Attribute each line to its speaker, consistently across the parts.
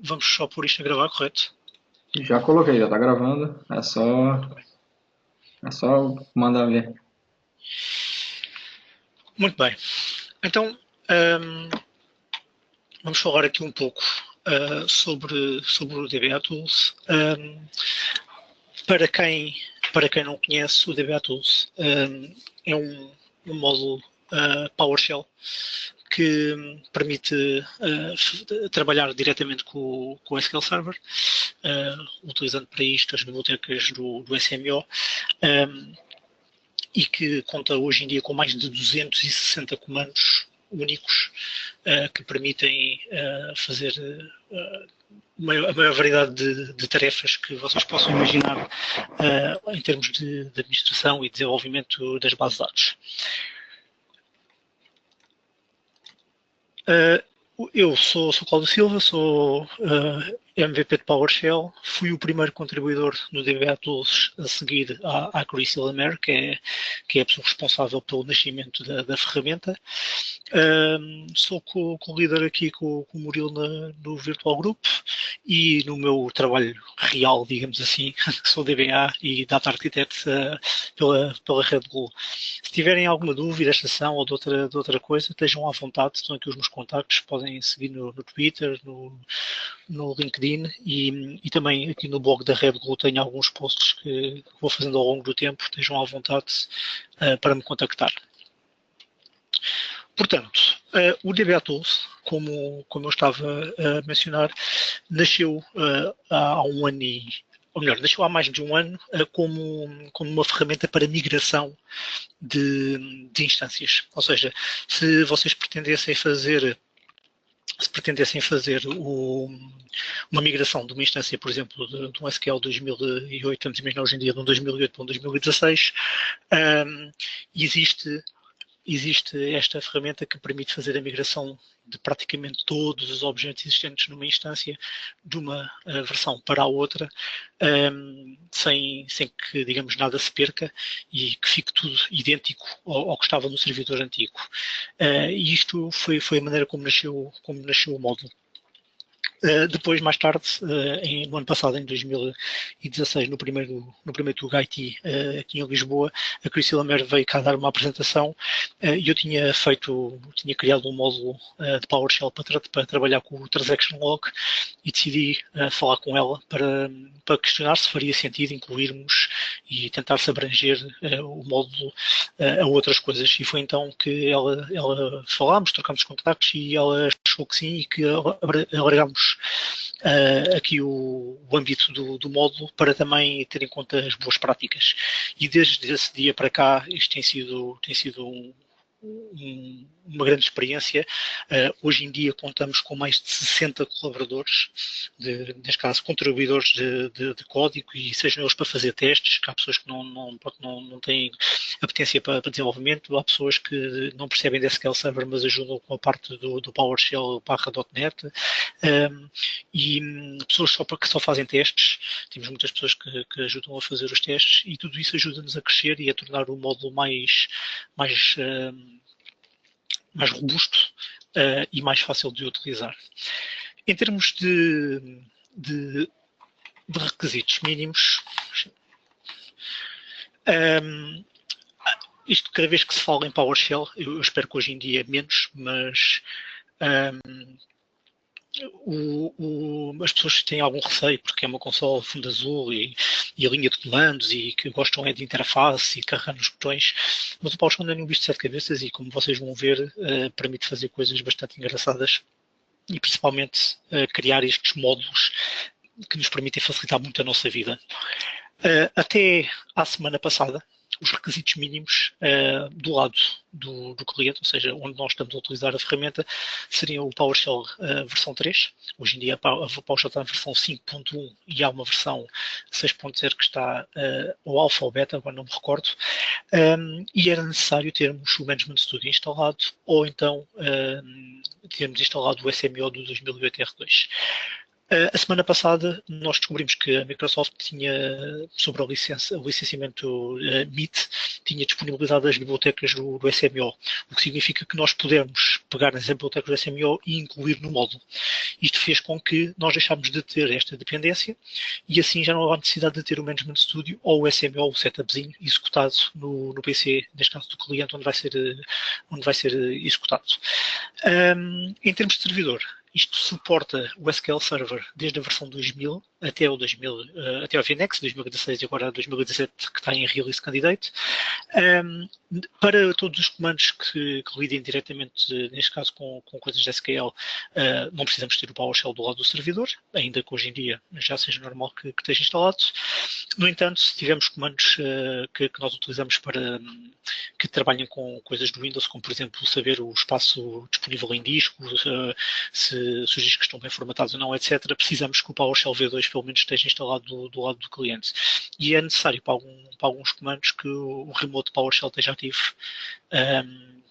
Speaker 1: Vamos só pôr isto a gravar, correto?
Speaker 2: Já coloquei, já tá gravando. É só mandar ver.
Speaker 1: Muito bem. Então, ahm, vamos falar aqui um pouco sobre o DBA Tools. Para, quem, para quem não conhece, o DBA Tools é um módulo PowerShell que permite trabalhar diretamente com o SQL Server, utilizando para isto as bibliotecas do SMO. E que conta hoje em dia com mais de 260 comandos únicos que permitem fazer a maior variedade de tarefas que vocês possam imaginar em termos de administração e desenvolvimento das bases de dados. Eu sou Cláudio Silva, sou MVP de PowerShell, fui o primeiro contribuidor no DBA Tools a seguir à Chris Lamer, que é a pessoa responsável pelo nascimento da ferramenta. Sou co-líder aqui com o Murilo no Virtual Group e no meu trabalho real, digamos assim, sou DBA e Data Architect pela Red Bull. Se tiverem alguma dúvida desta sessão ou de outra coisa, estejam à vontade, estão aqui os meus contactos, podem seguir no Twitter, no LinkedIn e também aqui no blog da Red Bull tenho alguns posts que vou fazendo ao longo do tempo, estejam à vontade para me contactar. Portanto, o DBA Tools, como eu estava a mencionar, nasceu há um ano ou melhor, nasceu há mais de um ano como uma ferramenta para migração de instâncias. Ou seja, se vocês pretendessem fazer uma migração de uma instância, por exemplo, de um SQL 2008, vamos imaginar hoje em dia de um 2008 para um 2016, existe esta ferramenta que permite fazer a migração de praticamente todos os objetos existentes numa instância de uma versão para a outra, sem que, digamos, nada se perca e que fique tudo idêntico ao que estava no servidor antigo. E isto foi a maneira como nasceu o módulo. Depois, mais tarde, no ano passado, em 2016, no primeiro Tug IT aqui em Lisboa, a Chris Lamer veio cá dar uma apresentação e eu tinha criado um módulo de PowerShell para trabalhar com o Transaction Log e decidi falar com ela para questionar se faria sentido incluirmos e tentar-se abranger o módulo a outras coisas. E foi então que ela falámos, trocámos contactos e ela achou que sim e que alargámos aqui o âmbito do módulo para também ter em conta as boas práticas. E desde esse dia para cá isto tem sido uma grande experiência. Hoje em dia contamos com mais de 60 colaboradores, neste caso contribuidores de código, e sejam eles para fazer testes, que há pessoas que não têm apetência para desenvolvimento, há pessoas que não percebem de SQL Server, mas ajudam com a parte do PowerShell /.NET, e pessoas que só fazem testes. Temos muitas pessoas que ajudam a fazer os testes e tudo isso ajuda-nos a crescer e a tornar o módulo mais robusto e mais fácil de utilizar. Em termos de requisitos mínimos, isto cada vez que se fala em PowerShell, eu espero que hoje em dia menos, mas as pessoas têm algum receio porque é uma console fundo azul e a linha de comandos e que gostam de interface e de carregar nos botões, mas o PowerShell não é um bicho de sete cabeças e, como vocês vão ver, permite fazer coisas bastante engraçadas e principalmente criar estes módulos que nos permitem facilitar muito a nossa vida. Até à semana passada, os requisitos mínimos do lado do cliente, ou seja, onde nós estamos a utilizar a ferramenta, seriam o PowerShell versão 3. Hoje em dia a PowerShell está na versão 5.1 e há uma versão 6.0 que está ou alfa ou beta, agora não me recordo, e era necessário termos o Management Studio instalado ou então termos instalado o SMO do 2008 R2. A semana passada nós descobrimos que a Microsoft tinha, sobre o licenciamento MIT, tinha disponibilizado as bibliotecas do SMO, o que significa que nós podemos pegar nas bibliotecas do SMO e incluir no módulo. Isto fez com que nós deixámos de ter esta dependência e assim já não há necessidade de ter o Management Studio ou o SMO, o setupzinho, executado no PC, neste caso do cliente, onde vai ser executado. Em termos de servidor, isto suporta o SQL Server desde a versão 2000 até o VNext 2016 e agora 2017 que está em Release Candidate. Para todos os comandos que lidem diretamente, neste caso com coisas de SQL, não precisamos ter o PowerShell do lado do servidor, ainda que hoje em dia já seja normal que esteja instalado. No entanto, se tivermos comandos que nós utilizamos para que trabalhem com coisas do Windows, como por exemplo saber o espaço disponível em disco, se os discos estão bem formatados ou não, etc., precisamos que o PowerShell V2 pelo menos esteja instalado do lado do cliente. E é necessário para alguns comandos que o remote PowerShell esteja ativo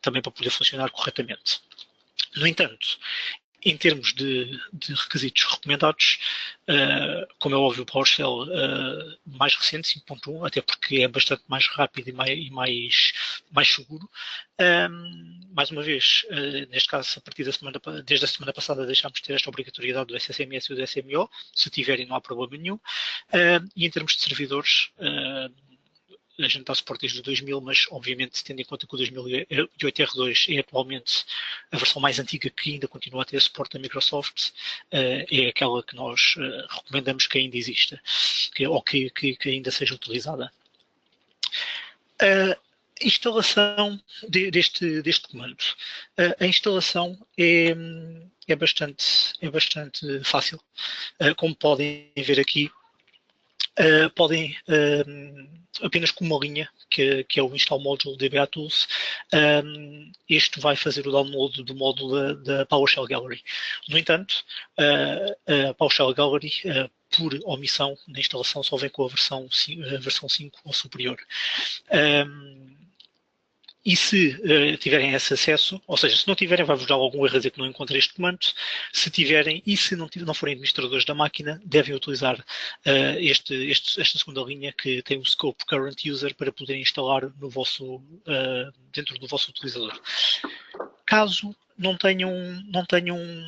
Speaker 1: também para poder funcionar corretamente. No entanto, em termos de requisitos recomendados, como é óbvio, o PowerShell mais recente, 5.1, até porque é bastante mais rápido e mais seguro. Mais uma vez, neste caso, desde a semana passada, deixámos de ter esta obrigatoriedade do SSMS e do SMO. Se tiverem, não há problema nenhum. E em termos de servidores, a gente está a suporte desde o 2000, mas obviamente tendo em conta que o 2008 R2 é atualmente a versão mais antiga que ainda continua a ter suporte da Microsoft, é aquela que nós recomendamos que ainda exista, ou que ainda seja utilizada. A instalação deste comando. A instalação é bastante fácil. Como podem ver aqui, podem apenas com uma linha, que é o Install Module DBA Tools, este vai fazer o download do módulo da PowerShell Gallery. No entanto, a PowerShell Gallery, por omissão na instalação, só vem com a versão 5 ou superior. E se tiverem esse acesso, ou seja, se não tiverem, vai-vos dar algum erro a dizer que não encontra este comando. Se tiverem, e se não forem administradores da máquina, devem utilizar esta segunda linha que tem o Scope Current User para poderem instalar dentro do vosso utilizador. Caso não tenham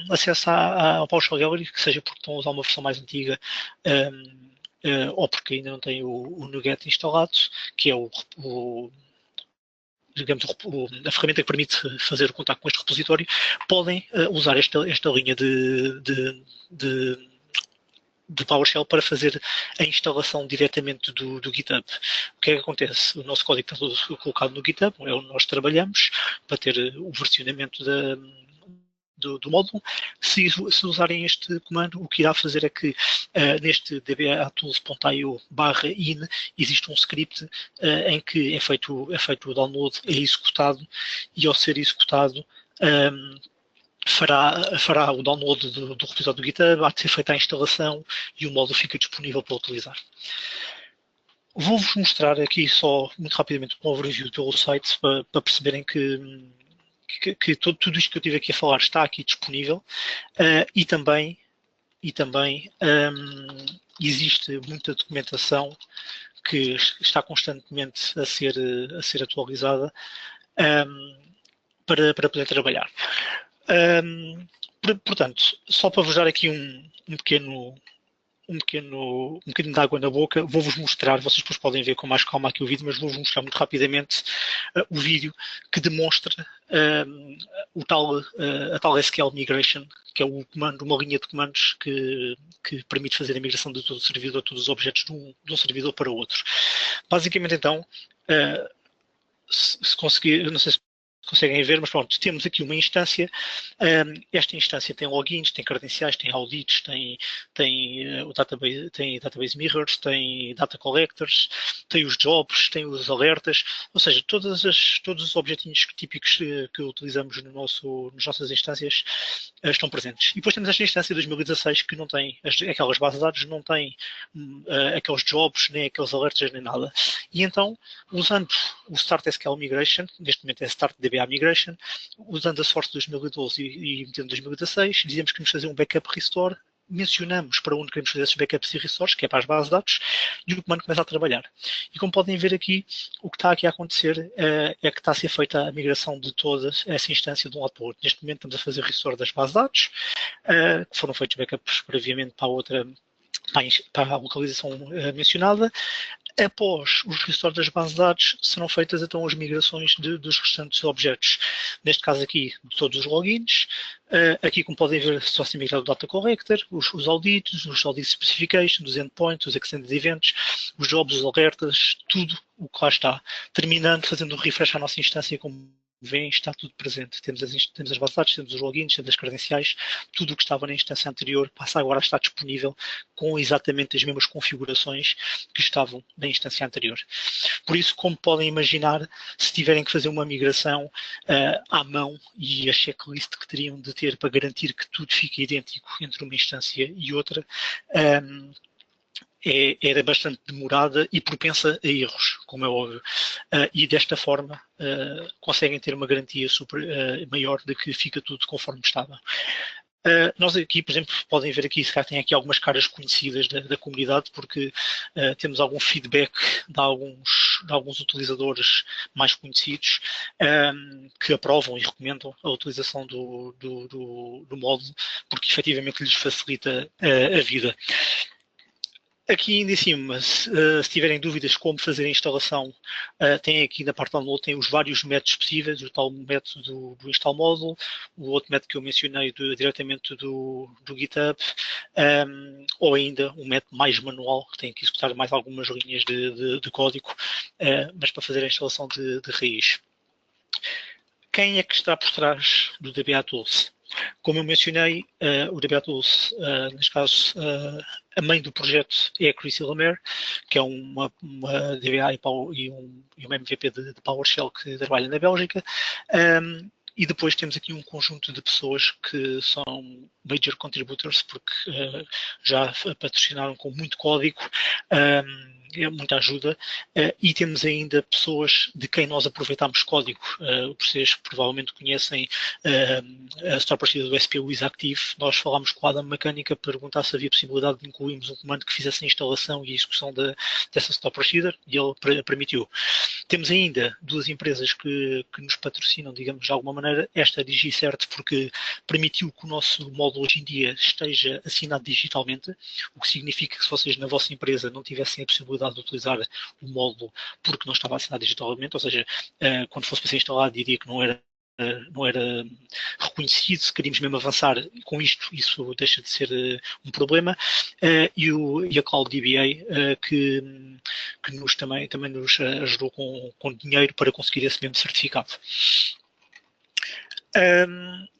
Speaker 1: acesso ao PowerShell Gallery, que seja porque estão a usar uma versão mais antiga, ou porque ainda não têm o NuGet instalado, que é digamos, a ferramenta que permite fazer o contacto com este repositório, podem usar esta linha de PowerShell para fazer a instalação diretamente do GitHub. O que é que acontece? O nosso código está todo colocado no GitHub, é onde nós trabalhamos, para ter o versionamento do módulo. Se usarem este comando, o que irá fazer é que neste dbatools.io/in existe um script em que é feito o download, é executado, e ao ser executado fará o download do repositório do GitHub, há de ser feita a instalação e o módulo fica disponível para utilizar. Vou-vos mostrar aqui só muito rapidamente um overview pelo site para perceberem que tudo isto que eu tive aqui a falar está aqui disponível, e também existe muita documentação que está constantemente a ser atualizada para poder trabalhar. Portanto, só para vos dar aqui um bocadinho de água na boca, vou-vos mostrar, vocês depois podem ver com mais calma aqui o vídeo, mas vou-vos mostrar muito rapidamente o vídeo que demonstra a tal SQL Migration, que é uma linha de comandos que permite fazer a migração de todo o servidor, todos os objetos de um servidor para outro. Basicamente, então, se conseguir, eu não sei se conseguem ver, mas pronto, temos aqui uma instância. Esta instância tem logins, tem credenciais, tem audits, tem o database, tem database mirrors, tem data collectors, tem os jobs, tem os alertas, ou seja, todos os objetinhos típicos que utilizamos nas nossas instâncias estão presentes. E depois temos esta instância de 2016 que não tem aquelas bases de dados, não tem aqueles jobs, nem aqueles alertas, nem nada. E então, usando o Start SQL Migration, neste momento é Start DBA Migration, usando a source de 2012 e metendo 2016, dizemos que vamos fazer um backup restore mencionamos para onde queremos fazer esses backups e restores, que é para as bases de dados, e o comando começa a trabalhar. E como podem ver aqui, o que está aqui a acontecer é que está a ser feita a migração de toda essa instância de um lado para o outro. Neste momento estamos a fazer restore das bases de dados, que foram feitos backups previamente para a outra, para a localização mencionada. Após os restores das bases de dados, serão feitas então as migrações dos restantes objetos. Neste caso aqui, de todos os logins. Aqui, como podem ver, só se migrar o data collector, os audits, os audit specifications, os endpoints, os extended events, os jobs, os alertas, tudo o que lá está. Terminando, fazendo um refresh à nossa instância, como veem, está tudo presente. Temos as bases de dados, temos os logins, temos as credenciais, tudo o que estava na instância anterior passa agora a estar disponível com exatamente as mesmas configurações que estavam na instância anterior. Por isso, como podem imaginar, se tiverem que fazer uma migração à mão e a checklist que teriam de ter para garantir que tudo fique idêntico entre uma instância e outra, era bastante demorada e propensa a erros, como é óbvio. E desta forma conseguem ter uma garantia maior de que fica tudo conforme estava. Nós aqui, por exemplo, podem ver aqui, se calhar tem aqui algumas caras conhecidas da comunidade, porque temos algum feedback de alguns utilizadores mais conhecidos que aprovam e recomendam a utilização do módulo, porque efetivamente lhes facilita a vida. Aqui ainda em cima, se tiverem dúvidas como fazer a instalação, tem aqui na parte download, tem os vários métodos possíveis, o tal método do install module, o outro método que eu mencionei diretamente do GitHub, ou ainda um método mais manual, que tem que executar mais algumas linhas de código, mas para fazer a instalação de raiz. Quem é que está por trás do DBA Tools? Como eu mencionei, o DBA Tools, neste caso, a mãe do projeto é a Chrissy Lemaire, que é uma DBA e um MVP de PowerShell que trabalha na Bélgica. E depois temos aqui um conjunto de pessoas que são major contributors, porque já patrocinaram com muito código, muita ajuda, e temos ainda pessoas de quem nós aproveitamos código. Vocês provavelmente conhecem a Store Procedure do SPU is Active. Nós falámos com o Adam Mecânica para perguntar se havia possibilidade de incluirmos um comando que fizesse a instalação e a execução dessa Store Procedure, e ele permitiu. Temos ainda duas empresas que nos patrocinam, digamos, de alguma maneira. Esta é a DigiCert, porque permitiu que o nosso módulo hoje em dia esteja assinado digitalmente, o que significa que se vocês na vossa empresa não tivessem a possibilidade de utilizar o módulo porque não estava assinado digitalmente, ou seja, quando fosse para ser instalado diria que não era reconhecido, se queríamos mesmo avançar com isto, isso deixa de ser um problema, e a Cloud DBA que também nos ajudou com dinheiro para conseguir esse mesmo certificado.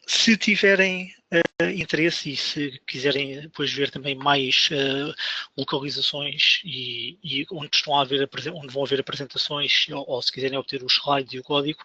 Speaker 1: Se tiverem interesse e se quiserem depois ver também mais localizações e onde vão haver apresentações ou se quiserem obter os slides e o código,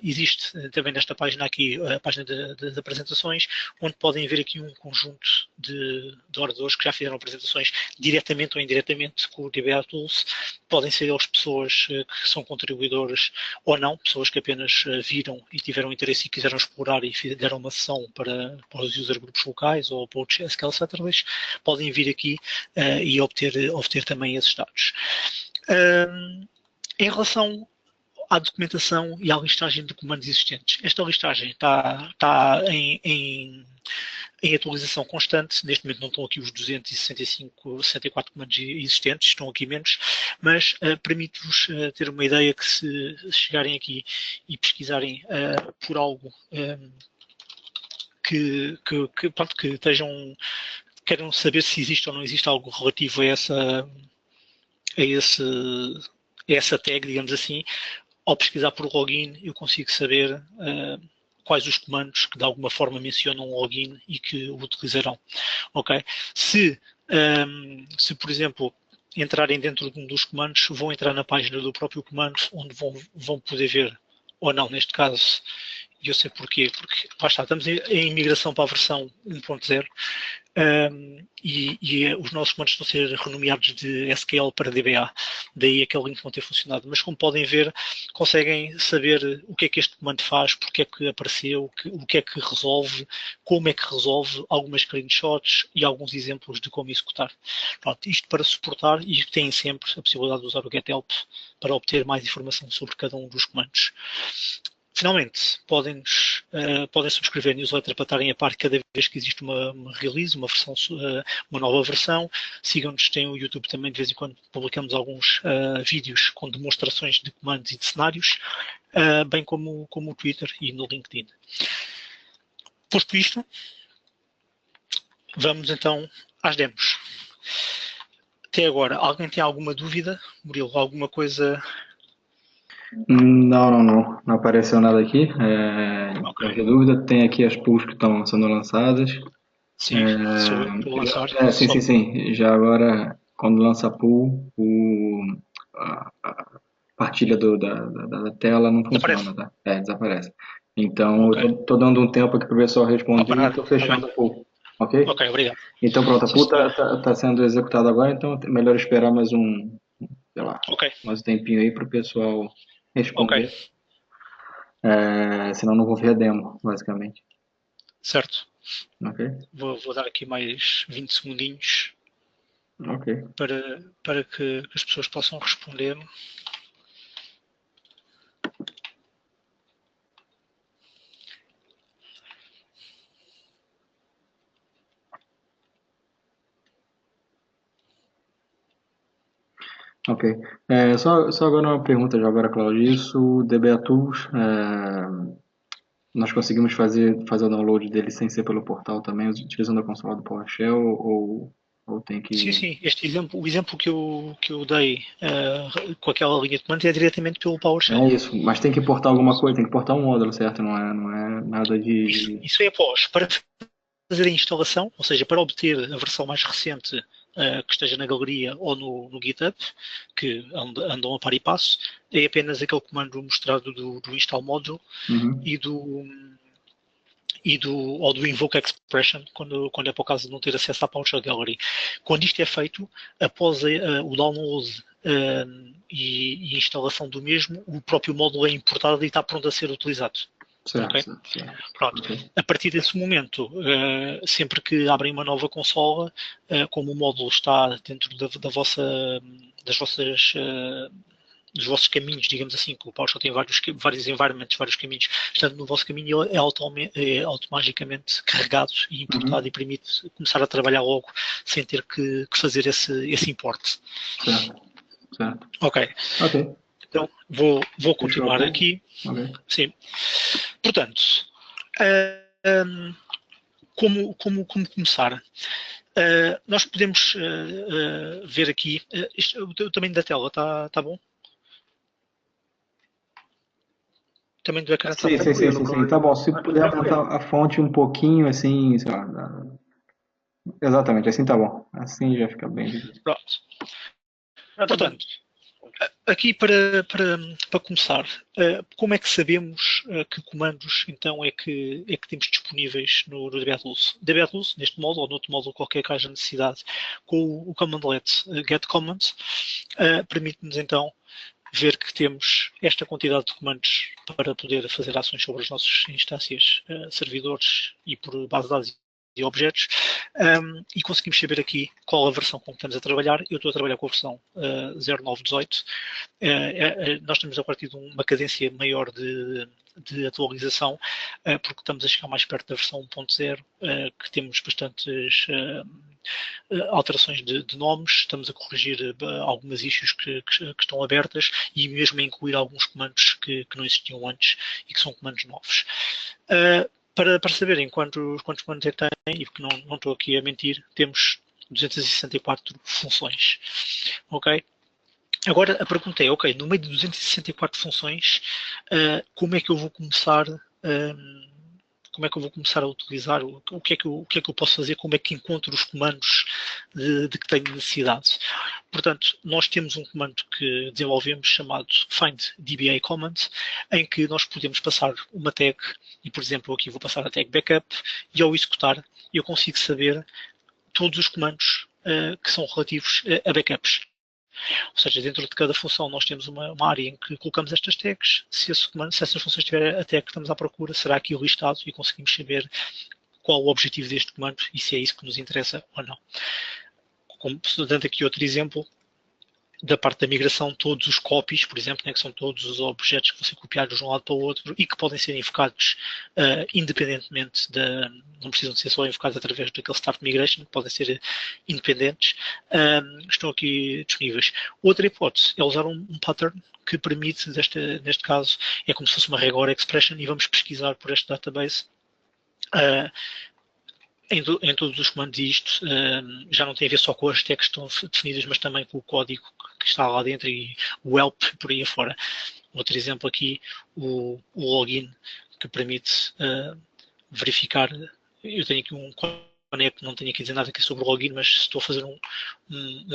Speaker 1: existe também nesta página aqui a página das apresentações, onde podem ver aqui um conjunto de oradores que já fizeram apresentações diretamente ou indiretamente com o DBA Tools. Podem ser eles pessoas que são contribuidores ou não, pessoas que apenas viram e tiveram interesse e quiseram explorar e deram uma sessão para os user grupos locais ou para os SQL Saturdays, podem vir aqui e obter também esses dados. Em relação à documentação e à listagem de comandos existentes, esta listagem está em atualização constante. Neste momento não estão aqui os 264 comandos existentes, estão aqui menos, mas permite-vos ter uma ideia que se chegarem aqui e pesquisarem por algo que queiram saber se existe ou não existe algo relativo a essa tag, digamos assim, ao pesquisar por login eu consigo saber quais os comandos que de alguma forma mencionam o login e que o utilizarão. Okay? Se, por exemplo, entrarem dentro de um dos comandos, vão entrar na página do próprio comando, onde vão poder ver, ou não, neste caso, e eu sei porquê, porque lá está, estamos em migração para a versão 1.0, e os nossos comandos estão a ser renomeados de SQL para DBA. Daí aquele link não ter funcionado. Mas como podem ver, conseguem saber o que é que este comando faz, porque é que apareceu, o que é que resolve, como é que resolve, algumas screenshots e alguns exemplos de como executar. Pronto, isto para suportar, e têm sempre a possibilidade de usar o getHelp para obter mais informação sobre cada um dos comandos. Finalmente, podem subscrever a newsletter para estarem a par cada vez que existe uma release, uma nova versão. Sigam-nos, tem o YouTube também, de vez em quando publicamos alguns vídeos com demonstrações de comandos e de cenários, bem como o Twitter e no LinkedIn. Posto isto, vamos então às demos. Até agora, alguém tem alguma dúvida? Murilo, alguma coisa?
Speaker 2: Não apareceu nada aqui.
Speaker 1: Ok.
Speaker 2: Qualquer dúvida, tem aqui as pools que estão sendo lançadas.
Speaker 1: Sim, sou eu que vou lançar.
Speaker 2: Sim. Já agora, quando lança a pool, a partilha da tela não funciona, tá? Desaparece. Então,
Speaker 1: Ok.
Speaker 2: eu tô dando um tempo aqui para o pessoal responder e
Speaker 1: Parar.
Speaker 2: estou fechando a pool. Ok?
Speaker 1: Ok, obrigado.
Speaker 2: Então, pronto, a
Speaker 1: Sim,
Speaker 2: pool
Speaker 1: senhor.
Speaker 2: tá sendo executada agora, então é melhor esperar sei lá,
Speaker 1: Ok,
Speaker 2: mais um tempinho aí para o pessoal
Speaker 1: ok,
Speaker 2: responder. Senão não vou ver a demo, basicamente.
Speaker 1: certo.
Speaker 2: Ok?
Speaker 1: Vou dar aqui mais 20 segundinhos
Speaker 2: Ok.
Speaker 1: para que as pessoas possam responder.
Speaker 2: Ok. Só agora uma pergunta já agora, Claudio. Isso, DBA Tools, nós conseguimos fazer o download dele sem ser pelo portal também, utilizando a consola do PowerShell ou tem
Speaker 1: Sim,
Speaker 2: que...
Speaker 1: sim, o exemplo que eu dei com aquela linha de comando é diretamente pelo PowerShell.
Speaker 2: É isso, mas tem que portar alguma coisa, tem que portar um módulo, certo? Não é nada de...
Speaker 1: Isso é após. Para fazer a instalação, ou seja, para obter a versão mais recente que esteja na galeria ou no GitHub, que andam a par e passo, é apenas aquele comando mostrado do install module
Speaker 2: Uhum.
Speaker 1: e ou do invoke expression, quando é para o caso de não ter acesso à PowerShell Gallery. Quando isto é feito, após o download e a instalação do mesmo, o próprio módulo é importado e está pronto a ser utilizado.
Speaker 2: Certo,
Speaker 1: Okay?
Speaker 2: certo.
Speaker 1: Pronto.
Speaker 2: Ok.
Speaker 1: A partir desse momento, sempre que abrem uma nova consola, como o módulo está dentro das vossas dos vossos caminhos, digamos assim, que o PowerShell tem vários environments, vários caminhos, estando no vosso caminho, ele é automaticamente carregado e importado
Speaker 2: Uhum.
Speaker 1: e permite começar a trabalhar logo sem ter que fazer esse import.
Speaker 2: Certo.
Speaker 1: Ok,
Speaker 2: Ok.
Speaker 1: então vou
Speaker 2: Fechou a
Speaker 1: continuar
Speaker 2: pool?
Speaker 1: aqui.
Speaker 2: Ok.
Speaker 1: Sim. Portanto, como começar? Nós podemos ver aqui, o tamanho da tela está bom? O tamanho do ecrã está bom?
Speaker 2: Sim. Tá bom. Se puder aumentar a fonte um pouquinho, assim, sei lá. Exatamente, assim tá bom. Assim já fica bem visível.
Speaker 1: Pronto. Portanto, aqui para começar, como é que sabemos que comandos então é que temos disponíveis no DBAtools? DBAtools, neste módulo ou noutro módulo qualquer que haja necessidade, com o commandlet getCommands, permite-nos então ver que temos esta quantidade de comandos para poder fazer ações sobre as nossas instâncias, servidores e por base de dados e objetos, e conseguimos saber aqui qual a versão com que estamos a trabalhar. Eu estou a trabalhar com a versão 0918. Nós estamos a partir de uma cadência maior de atualização, porque estamos a chegar mais perto da versão 1.0, que temos bastantes alterações de nomes, estamos a corrigir algumas issues que estão abertas e mesmo a incluir alguns comandos que não existiam antes e que são comandos novos. Para saberem quantos comandos é que tem, e porque não estou aqui a mentir, temos 264 funções. Ok? Agora a pergunta é, ok, no meio de 264 funções, como é que eu vou começar a utilizar, o que é que eu posso fazer, como é que encontro os comandos de que tenho necessidade. Portanto, nós temos um comando que desenvolvemos chamado find DBA command, em que nós podemos passar uma tag, e por exemplo aqui vou passar a tag backup, e ao executar eu consigo saber todos os comandos que são relativos a backups. Ou seja, dentro de cada função nós temos uma área em que colocamos estas tags. Se essas funções tiverem a tag que estamos à procura, será aqui listado e conseguimos saber qual o objetivo deste comando e se é isso que nos interessa ou não. Como dando aqui outro exemplo, da parte da migração, todos os copies, por exemplo, né, que são todos os objetos que vão ser copiados de um lado para o outro e que podem ser invocados independentemente não precisam de ser só invocados através daquele start migration, podem ser independentes, estão aqui disponíveis. Outra hipótese é usar um pattern que permite, neste caso, é como se fosse uma rigor expression e vamos pesquisar por este database. Em todos os comandos isto já não tem a ver só com as tags que estão definidas, mas também com o código que está lá dentro e o help por aí afora. Outro exemplo aqui, o login, que permite verificar. Eu tenho aqui um conecto, não tenho aqui a dizer nada aqui sobre o login, mas se estou a fazer um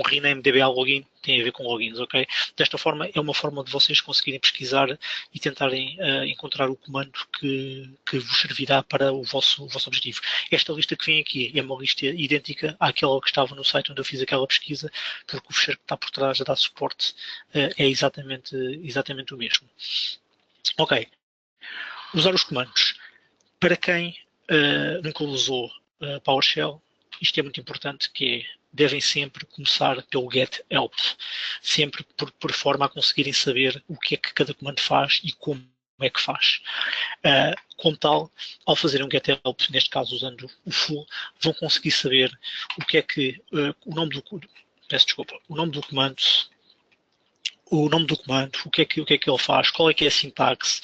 Speaker 1: rename DBA login, tem a ver com logins, ok? Desta forma, é uma forma de vocês conseguirem pesquisar e tentarem encontrar o comando que vos servirá para o vosso objetivo. Esta lista que vem aqui é uma lista idêntica àquela que estava no site onde eu fiz aquela pesquisa, porque o fecheiro que está por trás a dar suporte é exatamente o mesmo. Ok. Usar os comandos. Para quem nunca usou PowerShell, isto é muito importante, que é, devem sempre começar pelo get help, sempre por forma a conseguirem saber o que é que cada comando faz e como é que faz. Como tal, ao fazer um get help, neste caso usando o full, vão conseguir saber o que é que o nome do comando, o que é que ele faz, qual é que é a sintaxe,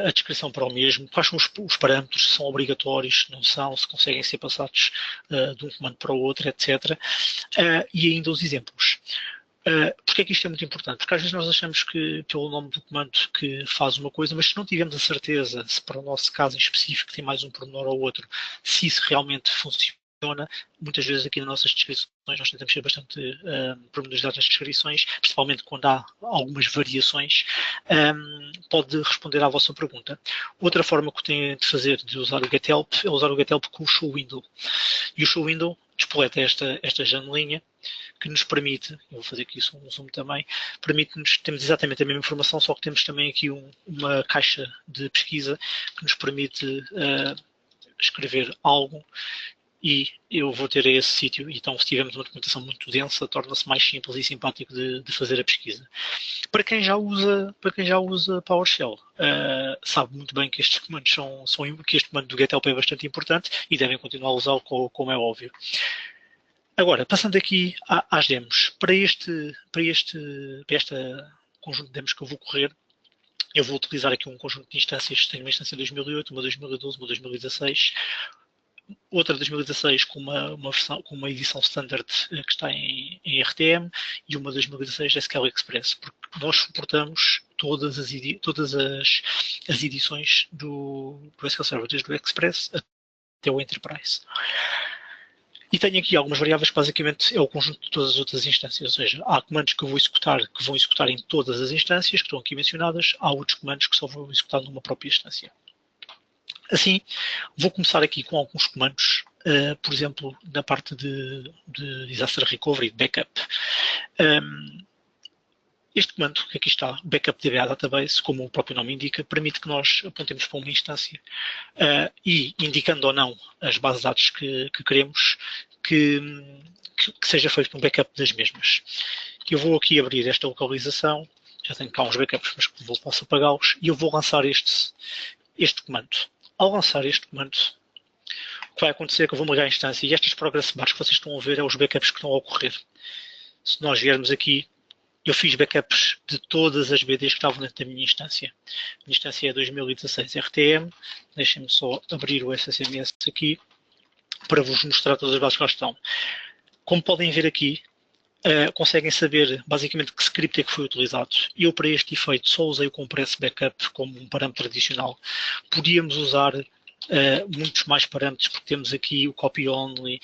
Speaker 1: a descrição para o mesmo, quais são os parâmetros, se são obrigatórios, não são, se conseguem ser passados de um comando para o outro, etc. E ainda os exemplos. Porque é que isto é muito importante? Porque às vezes nós achamos que pelo nome do comando que faz uma coisa, mas se não tivermos a certeza, se para o nosso caso em específico tem mais um pormenor ou outro, se isso realmente funciona, muitas vezes aqui nas nossas descrições nós tentamos ser bastante pormenorizados nas descrições, principalmente quando há algumas variações, pode responder à vossa pergunta. Outra forma que tem de fazer de usar o getHelp é usar o getHelp com o showWindow. E o showWindow despoleta esta janelinha que nos permite, eu vou fazer aqui um zoom também, permite-nos, temos exatamente a mesma informação, só que temos também aqui uma caixa de pesquisa que nos permite escrever algo e eu vou ter esse sítio. Então, se tivermos uma documentação muito densa, torna-se mais simples e simpático de fazer a pesquisa. Para quem já usa PowerShell, sabe muito bem que estes comandos que este comando do getHelp é bastante importante e devem continuar a usá-lo, como é óbvio. Agora, passando aqui às demos, para este conjunto de demos que eu vou correr, eu vou utilizar aqui um conjunto de instâncias. Tenho uma instância de 2008, uma 2012, uma 2016, outra 2016 com uma edição standard que está em RTM e uma 2016 SQL Express, porque nós suportamos todas as edições do SQL Server, desde o Express até o Enterprise. E tenho aqui algumas variáveis que basicamente é o conjunto de todas as outras instâncias, ou seja, há comandos que vão executar em todas as instâncias que estão aqui mencionadas, há outros comandos que só vão executar numa própria instância. Assim, vou começar aqui com alguns comandos, por exemplo, na parte de Disaster Recovery, Backup. Este comando, que aqui está, Backup DBA Database, como o próprio nome indica, permite que nós apontemos para uma instância e, indicando ou não as bases de dados que queremos, que seja feito um backup das mesmas. Eu vou aqui abrir esta localização, já tenho cá uns backups, mas posso apagá-los, e eu vou lançar este comando. Ao lançar este comando, o que vai acontecer é que eu vou ligar a instância e estas progress bars que vocês estão a ver é os backups que estão a ocorrer. Se nós viermos aqui, eu fiz backups de todas as BDs que estavam dentro da minha instância. A minha instância é 2016 RTM. Deixem-me só abrir o SSMS aqui para vos mostrar todas as bases que lá estão. Como podem ver aqui, conseguem saber basicamente que script é que foi utilizado. Eu, para este efeito, só usei o compress backup como um parâmetro adicional. Podíamos usar muitos mais parâmetros, porque temos aqui o copy only,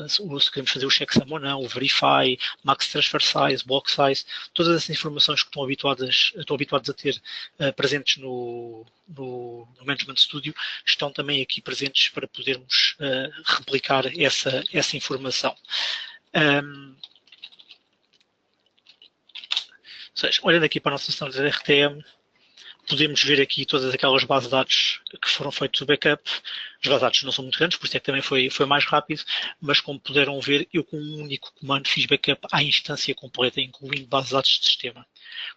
Speaker 1: se queremos fazer o checksum ou não, o verify, max transfer size, block size, todas essas informações que estão habituados a ter presentes no Management Studio estão também aqui presentes para podermos replicar essa informação. Ou seja, olhando aqui para a nossa sessão de RTM, podemos ver aqui todas aquelas bases de dados que foram feitos o backup. As bases de dados não são muito grandes, por isso é que também foi mais rápido, mas como puderam ver, eu com um único comando fiz backup à instância completa, incluindo bases de dados de sistema.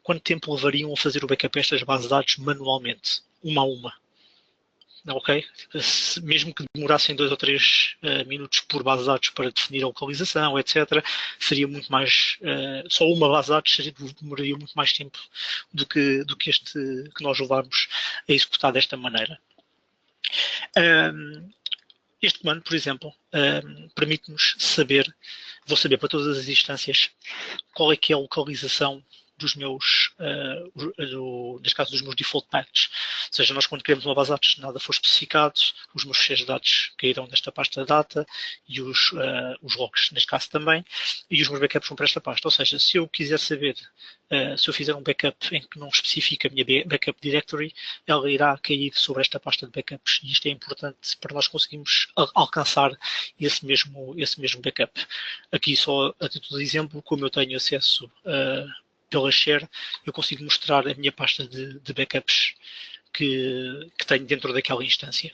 Speaker 1: Quanto tempo levariam a fazer o backup a estas bases de dados manualmente? Uma a uma. Ok? Mesmo que demorassem 2 ou 3 minutos por base de dados para definir a localização, etc., seria muito mais. Só uma base de dados demoraria muito mais tempo do que este que nós levarmos a executar desta maneira. Este comando, por exemplo, permite-nos saber, vou saber para todas as instâncias, qual é que é a localização dos meus, neste caso dos meus default paths. Ou seja, nós quando criamos uma base de dados, nada for especificado, os meus fecheiros de dados cairão nesta pasta data e os logs, neste caso também, e os meus backups vão para esta pasta. Ou seja, se eu quiser saber, se eu fizer um backup em que não especifica a minha backup directory, ela irá cair sobre esta pasta de backups, e isto é importante para nós conseguirmos alcançar esse mesmo backup. Aqui só a título de exemplo, como eu tenho acesso pela share, eu consigo mostrar a minha pasta de backups que tenho dentro daquela instância.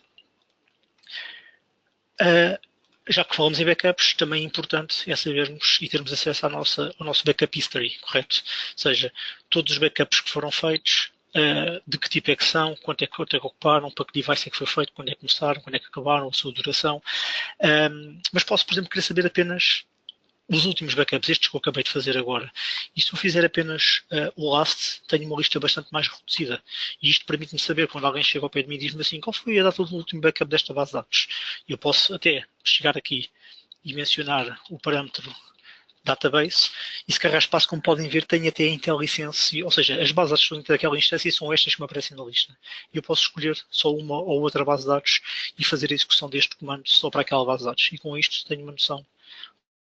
Speaker 1: Já que falamos em backups, também é importante é sabermos e termos acesso ao nosso backup history, correto? Ou seja, todos os backups que foram feitos, de que tipo é que são, quanto é que ocuparam, para que device é que foi feito, quando é que começaram, quando é que acabaram, a sua duração. Mas posso, por exemplo, querer saber apenas os últimos backups, estes que eu acabei de fazer agora. E se eu fizer apenas o last, tenho uma lista bastante mais reduzida. E isto permite-me saber, quando alguém chega ao pé de mim e diz-me assim, qual foi a data do último backup desta base de dados? Eu posso até chegar aqui e mencionar o parâmetro database, e se carregar espaço, como podem ver, tem até a IntelliSense, ou seja, as bases de dados dentro daquela instância são estas que me aparecem na lista. E eu posso escolher só uma ou outra base de dados e fazer a execução deste comando só para aquela base de dados. E com isto tenho uma noção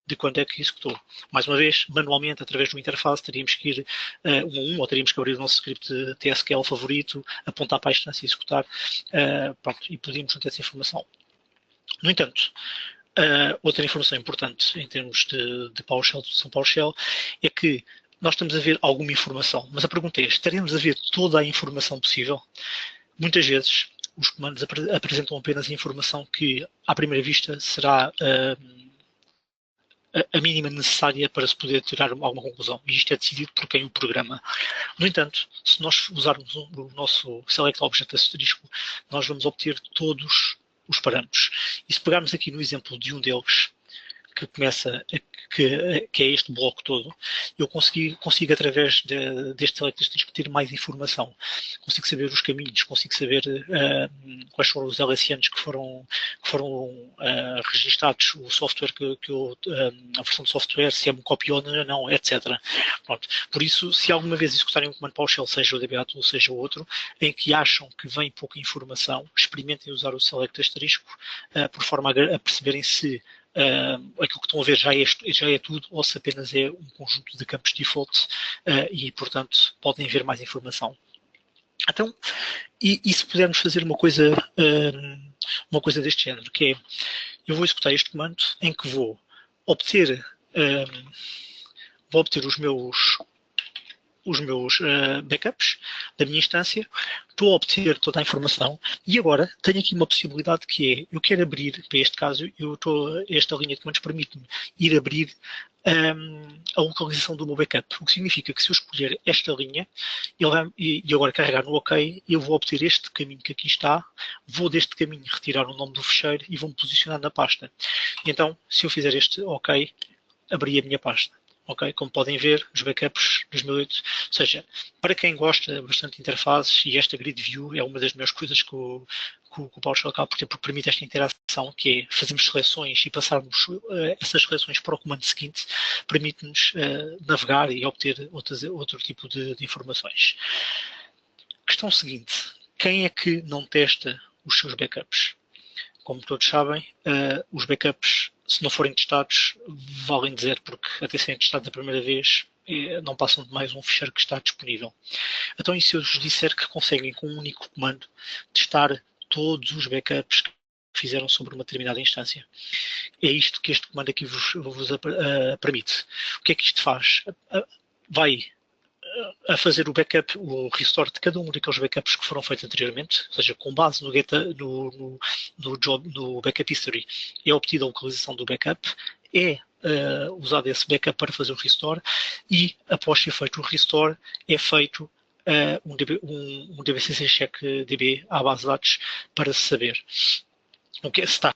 Speaker 1: de quando é que executou. Mais uma vez, manualmente, através do interface, teríamos que ir um a um, ou teríamos que abrir o nosso script TSQL favorito, apontar para a instância e executar, pronto, e podíamos ter essa informação. No entanto, outra informação importante em termos de PowerShell, de solução PowerShell, é que nós estamos a ver alguma informação, mas a pergunta é, estaremos a ver toda a informação possível? Muitas vezes, os comandos apresentam apenas a informação que, à primeira vista, será a mínima necessária para se poder tirar alguma conclusão. E isto é decidido por quem o programa. No entanto, se nós usarmos o nosso Select Object asterisco, nós vamos obter todos os parâmetros. E se pegarmos aqui no exemplo de um deles, que começa, que é este bloco todo, eu consigo através deste select asterisco ter mais informação. Consigo saber os caminhos, consigo saber quais foram os LSNs que foram registados, o software a versão do software, se é um copy ou não, etc. Pronto. Por isso, se alguma vez executarem um comando PowerShell, seja o DBA Tool, seja o outro, em que acham que vem pouca informação, experimentem usar o select asterisco por forma a perceberem se aquilo que estão a ver já é tudo, ou se apenas é um conjunto de campos default e, portanto, podem ver mais informação. Então, e se pudermos fazer uma coisa deste género, que é, eu vou executar este comando em que vou obter os meus backups da minha instância, estou a obter toda a informação e agora tenho aqui uma possibilidade que é, eu quero abrir, para este caso, esta linha de comandos permite-me ir abrir a localização do meu backup, o que significa que se eu escolher esta linha e agora carregar no OK, eu vou obter este caminho que aqui está, vou deste caminho retirar o nome do fecheiro e vou-me posicionar na pasta. E então, se eu fizer este OK, abri a minha pasta. Okay? Como podem ver, os backups 2008, ou seja, para quem gosta bastante de interfaces, e esta grid view é uma das melhores coisas que o PowerShell acaba por ter, porque permite esta interação, que é fazermos seleções e passarmos essas seleções para o comando seguinte, permite-nos navegar e obter outro tipo de informações. Questão seguinte, quem é que não testa os seus backups. Como todos sabem, os backups, se não forem testados, valem dizer, porque até serem testados a primeira vez, não passam de mais um ficheiro que está disponível. Então, e se eu vos disser que conseguem, com um único comando, testar todos os backups que fizeram sobre uma determinada instância? É isto que este comando aqui vos permite. O que é que isto faz? Vai a fazer o backup, o restore de cada um daqueles backups que foram feitos anteriormente, ou seja, com base no backup history, é obtida a localização do backup, é usado esse backup para fazer o restore, e após ser feito o restore, é feito um DBCC check DB à base de dados para saber o que está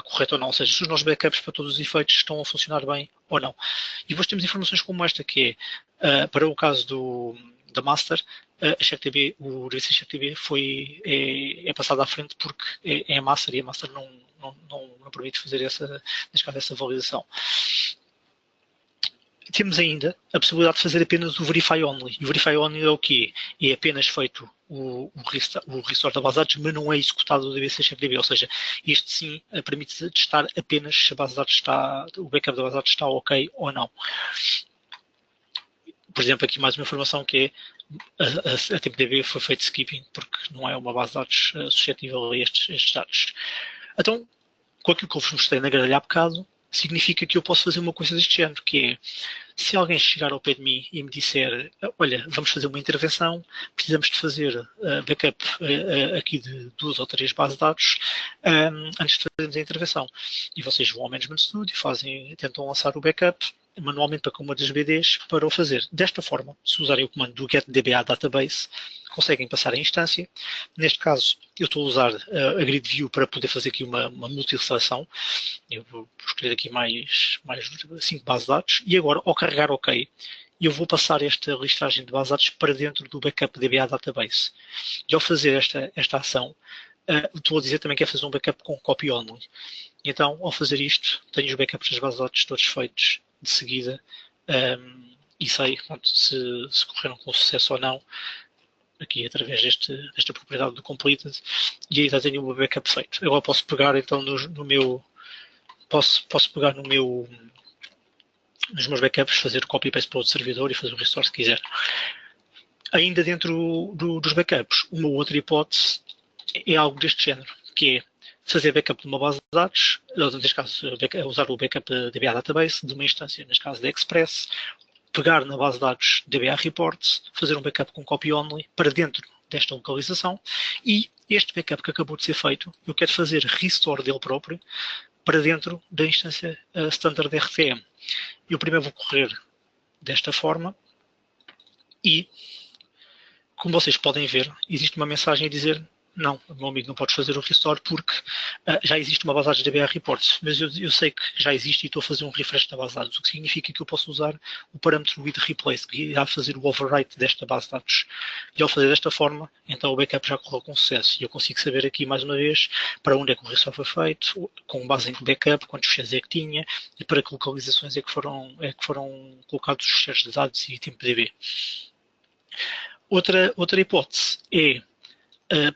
Speaker 1: correto ou não, ou seja, se os nossos backups para todos os efeitos estão a funcionar bem ou não. E depois temos informações como esta, que é, para o caso da master, a CheckDB, o DBC CheckDB é passado à frente porque é a master, e a master não permite fazer essa validação. Temos ainda a possibilidade de fazer apenas o Verify Only. E o Verify Only é o quê? É apenas feito o restore da base de dados, mas não é executado o DBC CheckDB. Ou seja, este sim permite testar apenas se a base de dados o backup da base de dados está ok ou não. Por exemplo, aqui mais uma informação que é a TempDB foi feito skipping, porque não é uma base de dados suscetível a estes dados. Então, com aquilo que eu vos mostrei na grelha há bocado, significa que eu posso fazer uma coisa deste género, que é, se alguém chegar ao pé de mim e me disser, olha, vamos fazer uma intervenção, precisamos de fazer backup aqui de 2 ou 3 bases de dados antes de fazermos a intervenção. E vocês vão ao Management Studio, tentam lançar o backup manualmente para uma das BDs para o fazer. Desta forma, se usarem o comando do getDBA database, conseguem passar a instância. Neste caso, eu estou a usar a Grid View para poder fazer aqui uma multi-seleção. Eu vou escolher aqui mais 5 bases de dados. E agora, ao carregar OK, eu vou passar esta listagem de bases de dados para dentro do backup DBA database. E ao fazer esta ação, estou a dizer também que é fazer um backup com copy only. Então, ao fazer isto, tenho os backups das bases de dados todos feitos de seguida e sei se correram com sucesso ou não, aqui através desta propriedade do completed, e aí já tenho o meu backup feito. Agora posso pegar então nos meus backups, fazer o copy-paste para outro servidor e fazer o restore se quiser. Ainda dentro dos backups, uma outra hipótese é algo deste género, que é fazer backup de uma base de dados, neste caso usar o backup DBA database de uma instância, neste caso da Express, pegar na base de dados DBA reports, fazer um backup com copy only para dentro desta localização, e este backup que acabou de ser feito, eu quero fazer restore dele próprio para dentro da instância standard RTM. Eu primeiro vou correr desta forma e, como vocês podem ver, existe uma mensagem a dizer: não, meu amigo, não podes fazer o restore porque já existe uma base de dados de DBA Reports, mas eu sei que já existe e estou a fazer um refresh da base de dados, o que significa que eu posso usar o parâmetro with replace, que irá fazer o overwrite desta base de dados. E ao fazer desta forma, então o backup já correu com sucesso. E eu consigo saber aqui, mais uma vez, para onde é que o restore foi feito, com base em que backup, quantos ficheiros é que tinha, e para que localizações é que foram colocados os ficheiros de dados e tempo DB. Outra hipótese é,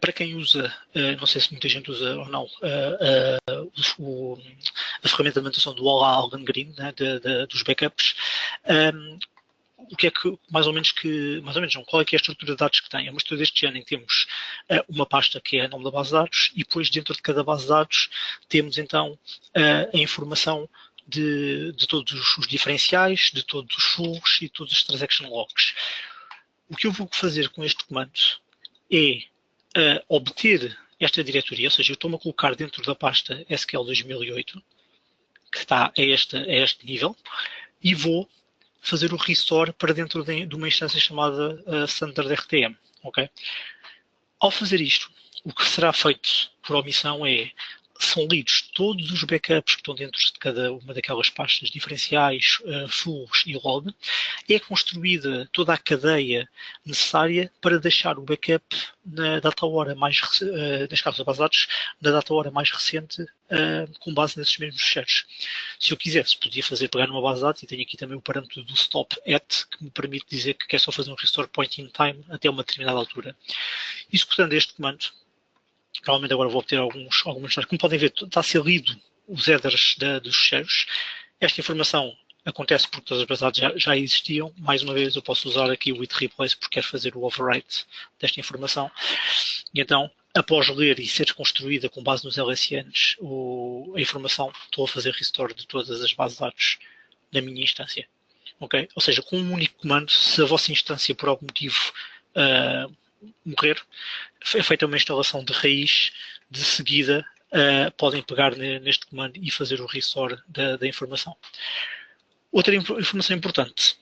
Speaker 1: para quem usa, não sei se muita gente usa ou não, a ferramenta de manutenção do Ola Algan Green, né, dos backups, o que é que, mais ou menos não, qual é que é a estrutura de dados que tem? É uma estrutura deste género em que temos uma pasta que é o nome da base de dados, e depois dentro de cada base de dados temos então a informação de todos os diferenciais, de todos os fluxos e de todos os transaction logs. O que eu vou fazer com este comando é obter esta diretoria, ou seja, eu estou-me a colocar dentro da pasta SQL 2008, que está a este nível, e vou fazer o restore para dentro de uma instância chamada Standard RTM. Okay? Ao fazer isto, o que será feito por omissão são lidos todos os backups que estão dentro de cada uma daquelas pastas diferenciais, fulls e log, é construída toda a cadeia necessária para deixar o backup na data hora mais, neste caso da base de dados, na data hora mais recente, com base nesses mesmos ficheiros. Se eu quisesse, podia pegar numa base de dados, e tenho aqui também o parâmetro do stop at, que me permite dizer que quer só fazer um restore point in time até uma determinada altura. Executando este comando, Provavelmente agora vou obter algumas dados. Como podem ver, está a ser lido os headers dos ficheiros. Esta informação acontece porque todas as bases de dados já existiam. Mais uma vez, eu posso usar aqui o with replace porque quero fazer o overwrite desta informação. E então, após ler e ser construída com base nos LSNs, a informação, estou a fazer restore de todas as bases de dados na minha instância. Okay? Ou seja, com um único comando, se a vossa instância por algum motivo morrer, é feita uma instalação de raiz, de seguida podem pegar neste comando e fazer o restore da informação. Outra informação importante.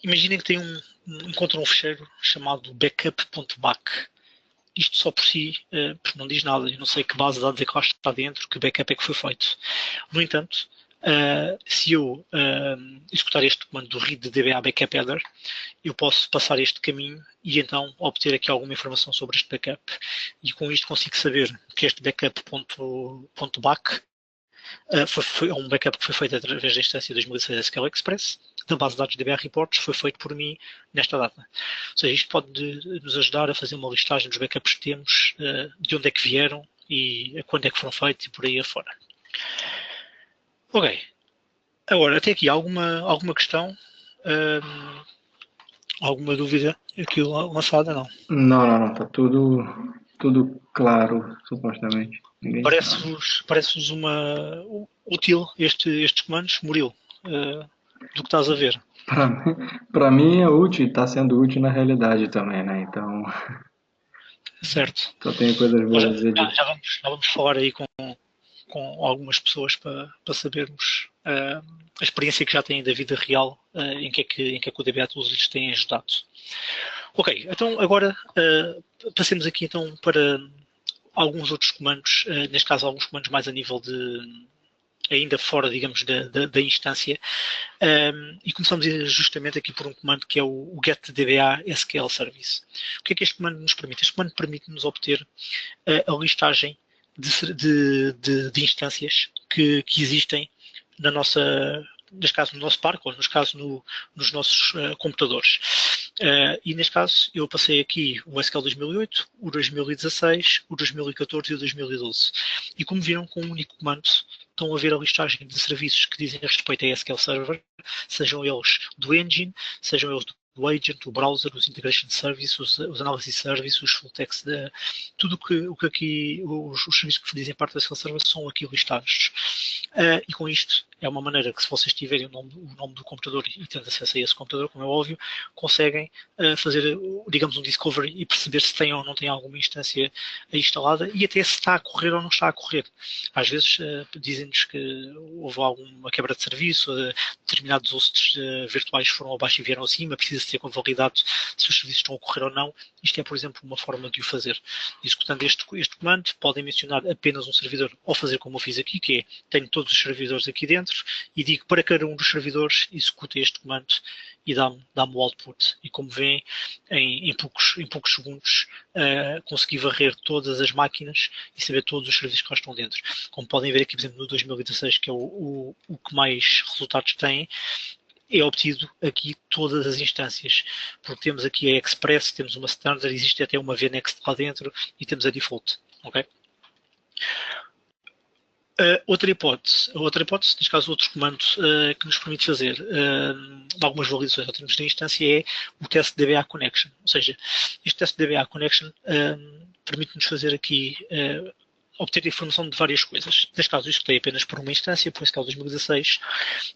Speaker 1: Imaginem que encontram um ficheiro chamado backup.back. Isto só por si não diz nada. Eu não sei que base de dados é que lá está dentro, que backup é que foi feito. No entanto, se eu executar este comando do read DBA backup header, eu posso passar este caminho e então obter aqui alguma informação sobre este backup. E com isto consigo saber que este backup.back é um backup que foi feito através da instância 2006 SQL Express, da base de dados DBA Reports, foi feito por mim nesta data. Ou seja, isto pode nos ajudar a fazer uma listagem dos backups que temos, de onde é que vieram e a quando é que foram feitos e por aí afora. Ok. Agora, até aqui, alguma questão? Alguma dúvida aqui lançada? Não.
Speaker 2: Não. Está tudo claro, supostamente.
Speaker 1: Parece-vos útil estes comandos, Murilo, do que estás a ver?
Speaker 2: Para mim é útil, está sendo útil na realidade também, né? Então,
Speaker 1: certo.
Speaker 2: só tenho coisas boas a dizer disso.
Speaker 1: Já vamos falar aí com algumas pessoas para sabermos a experiência que já têm da vida real, em que é que o DBA Tools lhes tem ajudado. Ok, então agora passemos aqui então para alguns outros comandos, neste caso alguns comandos mais a nível de ainda fora, digamos, da instância, e começamos justamente aqui por um comando que é o getDBA SQL Service. O que é que este comando nos permite? Este comando permite-nos obter a listagem de instâncias que existem na nossa, neste caso no nosso parque, ou neste caso nos nossos computadores. E neste caso eu passei aqui o SQL 2008, o 2016, o 2014 e o 2012. E como viram, com um único comando estão a ver a listagem de serviços que dizem respeito a SQL Server, sejam eles do engine, sejam eles do agent, o browser, os integration services, os analysis services, os full text, tudo o que aqui os serviços que dizem parte da SQL Server são aqui listados. E com isto é uma maneira que, se vocês tiverem o nome do computador e tendo acesso a esse computador, como é óbvio, conseguem fazer, digamos, um discovery e perceber se tem ou não tem alguma instância instalada e até se está a correr ou não está a correr. Às vezes dizem-nos que houve alguma quebra de serviço, determinados hosts virtuais foram abaixo e vieram acima, precisa ser convalidado se os serviços estão a correr ou não. Isto é, por exemplo, uma forma de o fazer. Executando este comando, podem mencionar apenas um servidor ou fazer como eu fiz aqui, que é, tenho todos os servidores aqui dentro e digo para cada um dos servidores, executa este comando e dá-me o output. E como veem, em poucos segundos consegui varrer todas as máquinas e saber todos os serviços que lá estão dentro. Como podem ver aqui, por exemplo, no 2016, que é o que mais resultados tem, é obtido aqui todas as instâncias, porque temos aqui a Express, temos uma Standard, existe até uma VNext lá dentro e temos a Default. Ok? Outra hipótese, neste caso outro comando que nos permite fazer algumas validações em termos de instância é o test DBA Connection. Ou seja, este test DBA Connection permite-nos fazer aqui obter informação de várias coisas. Neste caso, isto tem apenas por uma instância, por SQL 2016.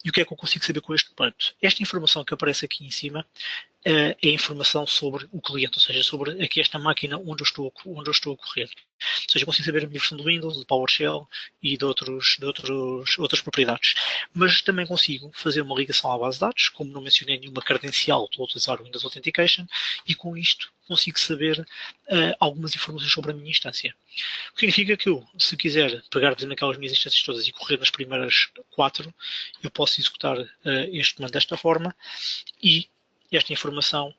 Speaker 1: E o que é que eu consigo saber com este comando? Esta informação que aparece aqui em cima é a informação sobre o cliente, ou seja, sobre aqui esta máquina onde eu estou a correr. Ou seja, eu consigo saber a minha versão do Windows, do PowerShell e de outras propriedades. Mas também consigo fazer uma ligação à base de dados, como não mencionei nenhuma credencial, estou a utilizar o Windows Authentication, e com isto consigo saber algumas informações sobre a minha instância. O que significa que eu, se quiser pegar, por exemplo, aquelas minhas instâncias todas e correr nas primeiras 4, eu posso executar este comando desta forma e esta informação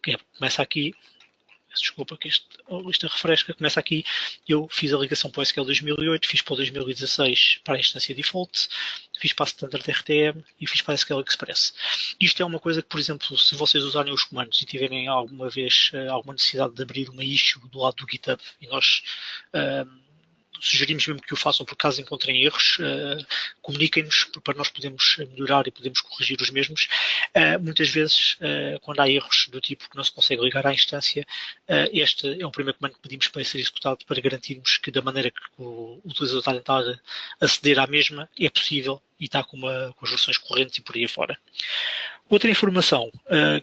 Speaker 1: que começa aqui, desculpa que a lista refresca, começa aqui, eu fiz a ligação para o SQL 2008, fiz para o 2016 para a instância default, fiz para a Standard RTM e fiz para a SQL Express. Isto é uma coisa que, por exemplo, se vocês usarem os comandos e tiverem alguma vez alguma necessidade de abrir uma issue do lado do GitHub, e nós sugerimos mesmo que o façam por caso encontrem erros, comuniquem-nos para nós podermos melhorar e podermos corrigir os mesmos. Muitas vezes, quando há erros do tipo que não se consegue ligar à instância, este é o primeiro comando que pedimos para ser executado para garantirmos que da maneira que o utilizador está a tentar aceder à mesma é possível e está com as versões correntes e por aí fora. Outra informação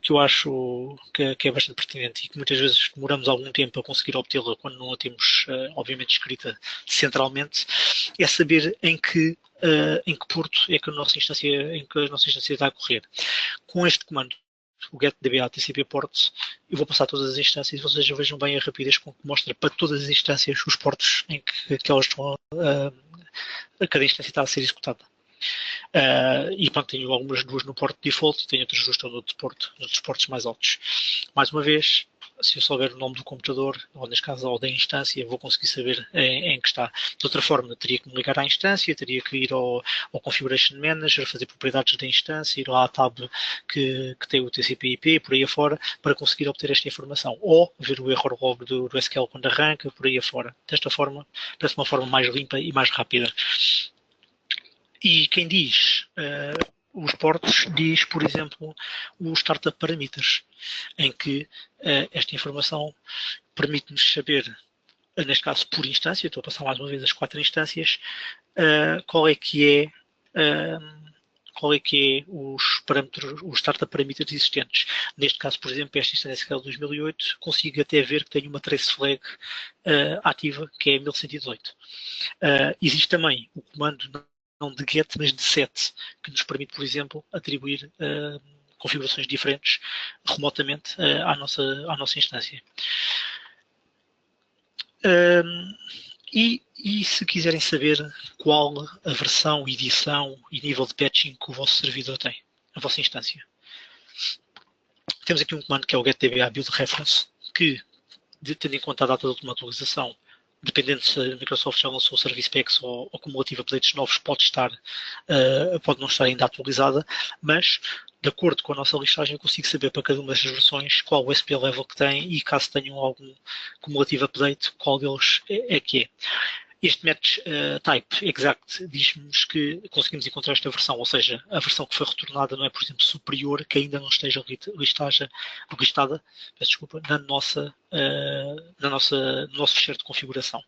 Speaker 1: que eu acho que é bastante pertinente e que muitas vezes demoramos algum tempo a conseguir obtê-la quando não a temos, obviamente, escrita centralmente, é saber em que porto é que a nossa instância está a correr. Com este comando, o getDBA TCP port, eu vou passar todas as instâncias e vocês já vejam bem a rapidez com que mostra para todas as instâncias os portos em que elas estão cada instância está a ser executada. E pronto, tenho algumas duas no porto default e tenho outras duas que estão noutros portos mais altos. Mais uma vez, se eu souber o nome do computador, ou neste caso ou da instância, vou conseguir saber em que está. De outra forma, teria que me ligar à instância, teria que ir ao Configuration Manager, fazer propriedades da instância, ir lá à tab que tem o TCP/IP, por aí afora, para conseguir obter esta informação. Ou ver o error log do SQL quando arranca, por aí afora. Desta forma, parece uma forma mais limpa e mais rápida. E quem diz os portos diz, por exemplo, o Startup Parameters, em que esta informação permite-nos saber, neste caso por instância, estou a passar mais uma vez as 4 instâncias, qual é que é os parâmetros, os Startup Parameters existentes. Neste caso, por exemplo, esta instância SQL 2008, consigo até ver que tem uma trace flag ativa, que é 1118. Existe também o comando não de get, mas de set, que nos permite, por exemplo, atribuir configurações diferentes remotamente à nossa instância. E se quiserem saber qual a versão, edição e nível de patching que o vosso servidor tem, a vossa instância, temos aqui um comando que é o getDBA build reference, que, tendo em conta a data de última atualização, dependendo se a Microsoft já lançou Service Packs ou cumulative updates novos, pode não estar ainda atualizada, mas de acordo com a nossa listagem eu consigo saber para cada uma destas versões qual o SP level que tem e caso tenham algum cumulative update, qual deles é que é. Este match type exact diz-nos que conseguimos encontrar esta versão, ou seja, a versão que foi retornada não é, por exemplo, superior, que ainda não esteja listada, peço desculpa, no nosso ficheiro de configuração.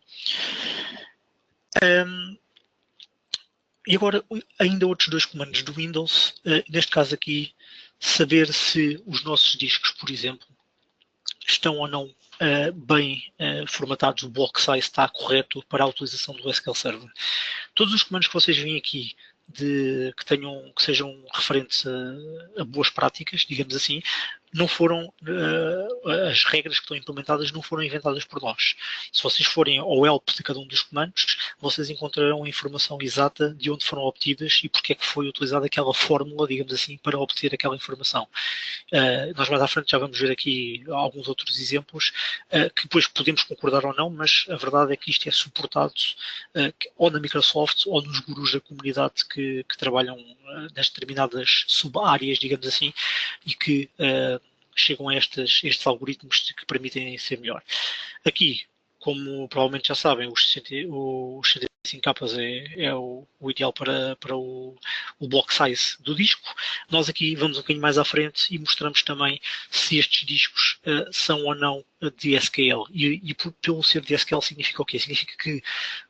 Speaker 1: E agora, ainda outros dois comandos do Windows, neste caso aqui, saber se os nossos discos, por exemplo, estão ou não bem formatados, o block size está correto para a utilização do SQL Server. Todos os comandos que vocês veem aqui que sejam referentes a boas práticas, digamos assim, não foram, as regras que estão implementadas não foram inventadas por nós. Se vocês forem ao help de cada um dos comandos, vocês encontrarão a informação exata de onde foram obtidas e porque é que foi utilizada aquela fórmula, digamos assim, para obter aquela informação. Nós mais à frente já vamos ver aqui alguns outros exemplos que depois podemos concordar ou não, mas a verdade é que isto é suportado ou na Microsoft ou nos gurus da comunidade que trabalham nas determinadas sub-áreas, digamos assim, e que chegam a estes algoritmos que permitem ser melhor. Aqui, como provavelmente já sabem, os 65 capas é o ideal para o block size do disco. Nós aqui vamos um bocadinho mais à frente e mostramos também se estes discos são ou não de SQL. E pelo ser de SQL significa o quê? Significa que,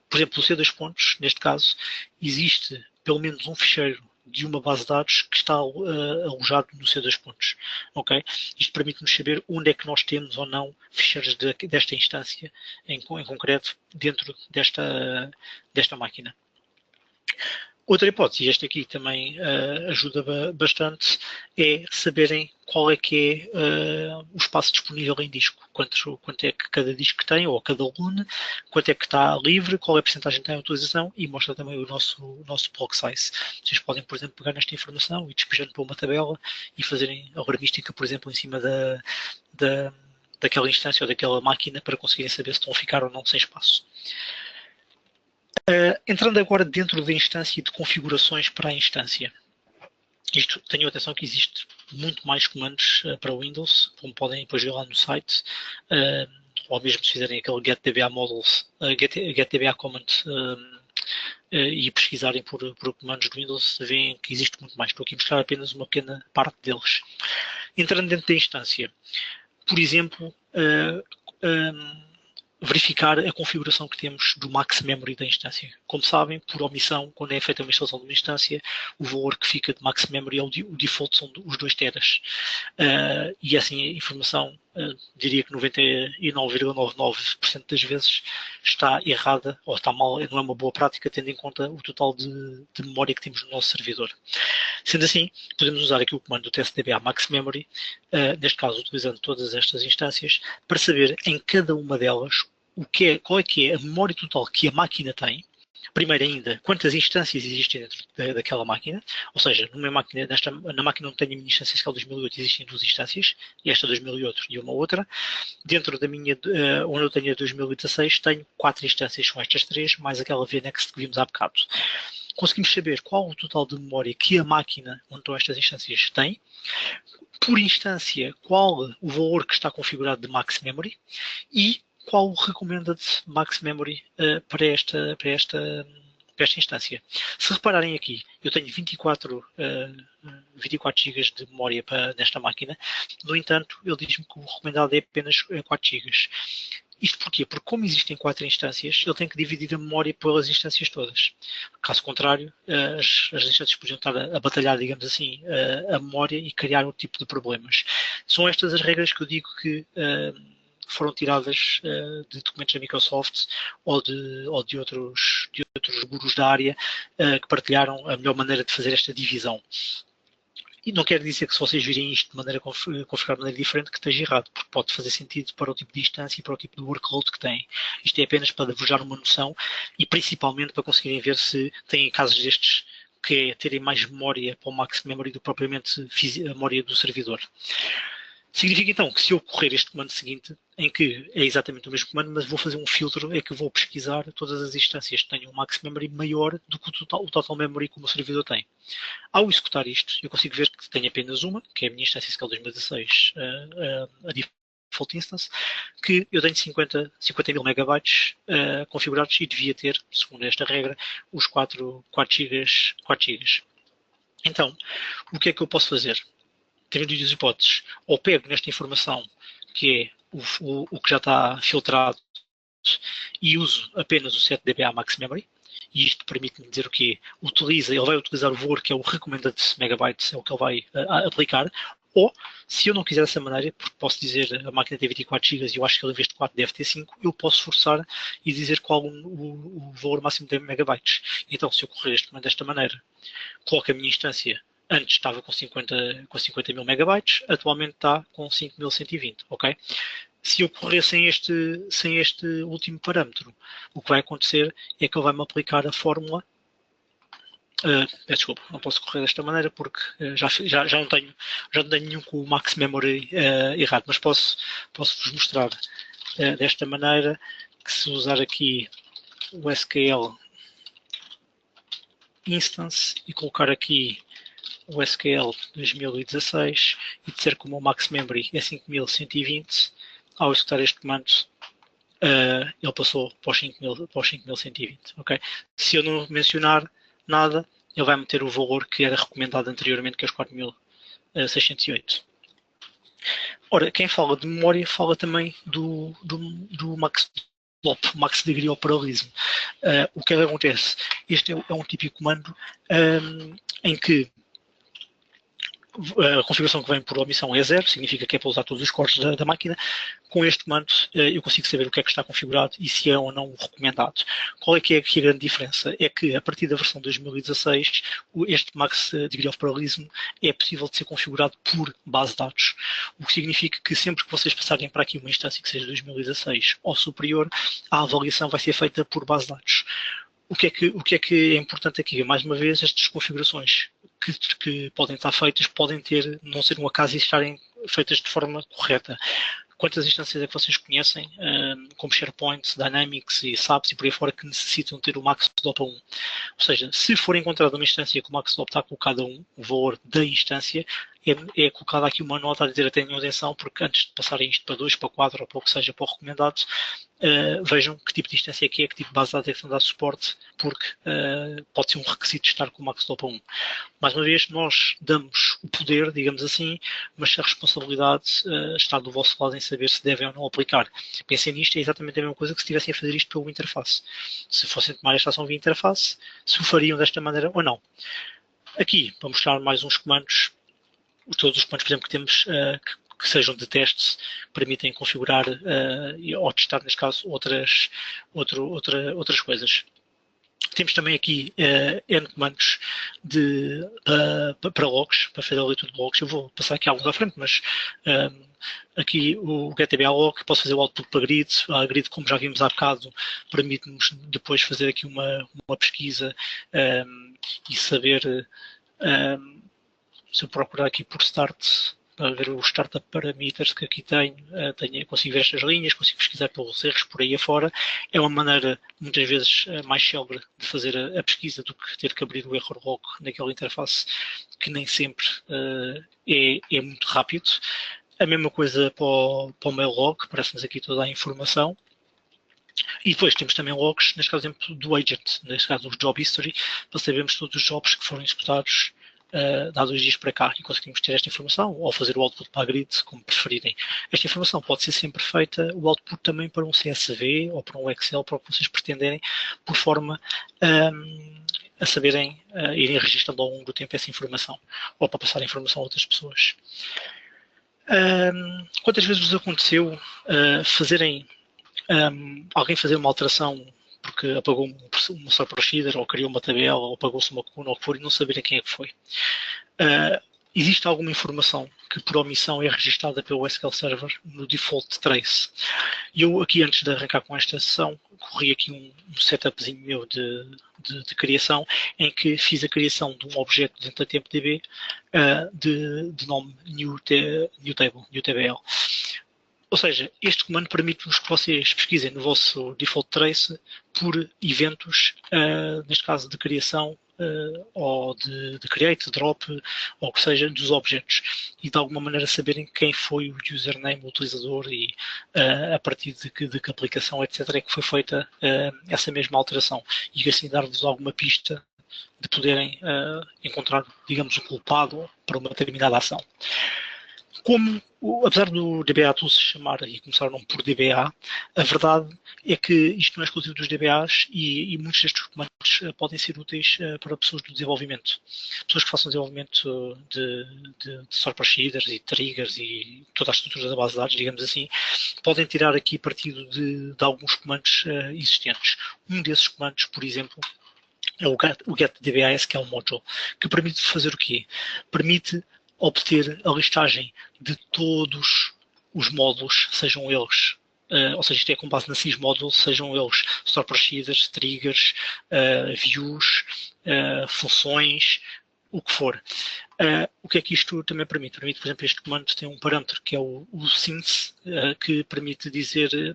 Speaker 1: por exemplo, o C2 pontos, neste caso, existe pelo menos um ficheiro de uma base de dados que está alojado no C2 pontos. Okay? Isto permite-nos saber onde é que nós temos ou não ficheiros desta instância em concreto dentro desta máquina. Outra hipótese, e esta aqui também ajuda bastante, é saberem qual é que é o espaço disponível em disco, quanto é que cada disco tem, ou cada aluno, quanto é que está livre, qual é a porcentagem que tem a utilização e mostra também o nosso block size. Vocês podem, por exemplo, pegar nesta informação e despejando para uma tabela e fazerem a heurística, por exemplo, em cima daquela instância ou daquela máquina para conseguirem saber se estão a ficar ou não sem espaço. Entrando agora dentro da instância e de configurações para a instância. Isto, tenham atenção que existe muito mais comandos para o Windows, como podem depois ver lá no site, ou mesmo se fizerem aquele getDBA models, getDBA command e pesquisarem por comandos do Windows, veem que existe muito mais. Estou aqui a mostrar apenas uma pequena parte deles. Entrando dentro da instância, por exemplo, verificar a configuração que temos do max memory da instância. Como sabem, por omissão, quando é feita uma instalação de uma instância, o valor que fica de max memory, o default são os 2 teras. E assim a informação, diria que 99,99% das vezes está errada, ou está mal, não é uma boa prática, tendo em conta o total de memória que temos no nosso servidor. Sendo assim, podemos usar aqui o comando do testdba max memory, neste caso utilizando todas estas instâncias, para saber em cada uma delas qual é que é a memória total que a máquina tem. Primeiro ainda, quantas instâncias existem dentro daquela máquina, ou seja, na máquina onde tenho a minha instância SQL 2008 existem 2 instâncias, esta 2008 e uma outra. Dentro da minha, onde eu tenho a 2016, tenho 4 instâncias, são estas 3, mais aquela VNext que vimos há bocado. Conseguimos saber qual o total de memória que a máquina onde estão estas instâncias tem, por instância, qual o valor que está configurado de max memory e qual o recommended max memory para esta instância. Se repararem aqui, eu tenho 24 GB de memória nesta máquina, no entanto, ele diz-me que o recomendado é apenas 4 GB. Isto porquê? Porque como existem 4 instâncias, ele tem que dividir a memória pelas instâncias todas. Caso contrário, as instâncias podiam estar a batalhar, digamos assim, a memória e criar outro tipo de problemas. São estas as regras que eu digo que foram tiradas de documentos da Microsoft ou de outros gurus da área que partilharam a melhor maneira de fazer esta divisão. E não quer dizer que se vocês virem isto de maneira configurar de maneira diferente que esteja errado, porque pode fazer sentido para o tipo de instância e para o tipo de workload que têm. Isto é apenas para vos dar uma noção e principalmente para conseguirem ver se têm casos destes que é terem mais memória para o max memory do que propriamente a memória do servidor. Significa então que se eu correr este comando seguinte, em que é exatamente o mesmo comando, mas vou fazer um filtro, é que vou pesquisar todas as instâncias que tenham um max memory maior do que o total memory que o meu servidor tem. Ao executar isto, eu consigo ver que tenho apenas uma, que é a minha instância SQL 2016, a default instance, que eu tenho 50 mil megabytes configurados e devia ter, segundo esta regra, os 4 GB. Então, o que é que eu posso fazer? Tendo 2 hipóteses, ou pego nesta informação, que é o que já está filtrado, e uso apenas o setDBA max memory, e isto permite-me dizer o quê? Ele vai utilizar o valor que é o recommended megabytes, é o que ele vai aplicar, ou, se eu não quiser dessa maneira, porque posso dizer a máquina tem 24 GB e eu acho que ele em vez de 4 deve ter 5, eu posso forçar e dizer qual o valor máximo de megabytes. Então, se eu correr este comando desta maneira, coloco a minha instância. Antes estava com 50 mil megabytes, atualmente está com 5.120, ok? Se eu correr sem este último parâmetro, o que vai acontecer é que ele vai-me aplicar a fórmula. Desculpa, não posso correr desta maneira porque já não tenho nenhum com o max memory errado, mas posso-vos mostrar desta maneira que se usar aqui o SQL instance e colocar aqui o SQL 2016 e dizer que o meu max memory é 5120, ao executar este comando ele passou para os 5120, ok? Se eu não mencionar nada, ele vai meter o valor que era recomendado anteriormente, que é os 4608. Ora, quem fala de memória fala também do max max degree of parallelism. O que acontece? Este é um típico comando em que a configuração que vem por omissão é 0, significa que é para usar todos os cores da máquina. Com este comando eu consigo saber o que é que está configurado e se é ou não recomendado. Qual é que é aqui a grande diferença? É que a partir da versão 2016, este Max Degree of Parallelism é possível de ser configurado por base de dados, o que significa que sempre que vocês passarem para aqui uma instância que seja 2016 ou superior, a avaliação vai ser feita por base de dados. O que é que é importante aqui? Mais uma vez, estas configurações que podem estar feitas podem não ser um acaso e estarem feitas de forma correta. quantas instâncias é que vocês conhecem, como SharePoint, Dynamics e SAPs e por aí fora, que necessitam ter o max DOP a 1. Ou seja, se for encontrada uma instância que o max DOP está colocado a 1, o valor da instância, é colocada aqui uma nota a dizer: tenham atenção, porque antes de passarem isto para 2, para 4 ou para o que seja, para o recomendado, vejam que tipo de instância é, que tipo de base de dados é que estão a dar suporte, porque pode ser um requisito estar com o max DOP a 1. Mais uma vez, nós damos o poder, digamos assim, mas a responsabilidade está do vosso lado em saber se devem ou não aplicar. Pensem nisto, é exatamente a mesma coisa que se estivessem a fazer isto pelo interface. Se fossem tomar esta ação via interface, se o fariam desta maneira ou não. Aqui, para mostrar mais uns comandos, todos os comandos, por exemplo, que temos que sejam de teste, permitem configurar ou testar, neste caso, outras coisas. Temos também aqui N comandos para logs, para fazer a leitura de logs. Eu vou passar aqui alguns à frente, mas aqui o getDBA log, posso fazer o output para grid. A grid, como já vimos há bocado, permite-nos depois fazer aqui uma pesquisa e saber, se eu procurar aqui por start, para ver o startup parameters que aqui tenho, consigo ver estas linhas, consigo pesquisar pelos erros por aí afora. É uma maneira, muitas vezes, mais célebre de fazer a pesquisa do que ter que abrir o error log naquela interface, que nem sempre é muito rápido. A mesma coisa para o mail log, parece-nos aqui toda a informação. E depois temos também logs, neste caso, exemplo, do agent, neste caso, o job history, para sabermos todos os jobs que foram executados há 2 dias para cá, e conseguimos ter esta informação, ou fazer o output para a grid, como preferirem. Esta informação pode ser sempre feita, o output também para um CSV, ou para um Excel, para o que vocês pretenderem, por forma a saberem, irem registrando ao longo do tempo essa informação, ou para passar a informação a outras pessoas. Quantas vezes vos aconteceu alguém fazer uma alteração porque apagou uma só procedure, ou criou uma tabela, ou apagou-se uma coluna, ou o que for, e não saber a quem é que foi? Existe alguma informação que por omissão é registada pelo SQL Server no default trace. E eu aqui, antes de arrancar com esta sessão, corri aqui um setupzinho meu de criação, em que fiz a criação de um objeto dentro da TempDB de nome NewTable. Ou seja, este comando permite-vos que vocês pesquisem no vosso default trace por eventos, neste caso de criação, ou de create, drop, ou o que seja, dos objetos. E de alguma maneira saberem quem foi o username, o utilizador e a partir de que aplicação, etc., é que foi feita essa mesma alteração. E assim dar-vos alguma pista de poderem encontrar, digamos, o culpado para uma determinada ação. Apesar do DBA Tool se chamar e começar o nome por DBA, a verdade é que isto não é exclusivo dos DBAs e muitos destes comandos podem ser úteis para pessoas do desenvolvimento. Pessoas que façam desenvolvimento de store procedures e triggers e toda a estrutura da base de dados, digamos assim, podem tirar aqui partido de alguns comandos existentes. Um desses comandos, por exemplo, é o getDBAS, que é um module, que permite fazer o quê? Permite obter a listagem de todos os módulos, sejam eles, ou seja, isto é com base na sysmodule, sejam eles store procedures, triggers, views, funções, o que for. O que é que isto também permite? Permite, por exemplo, este comando tem um parâmetro que é o synth, que permite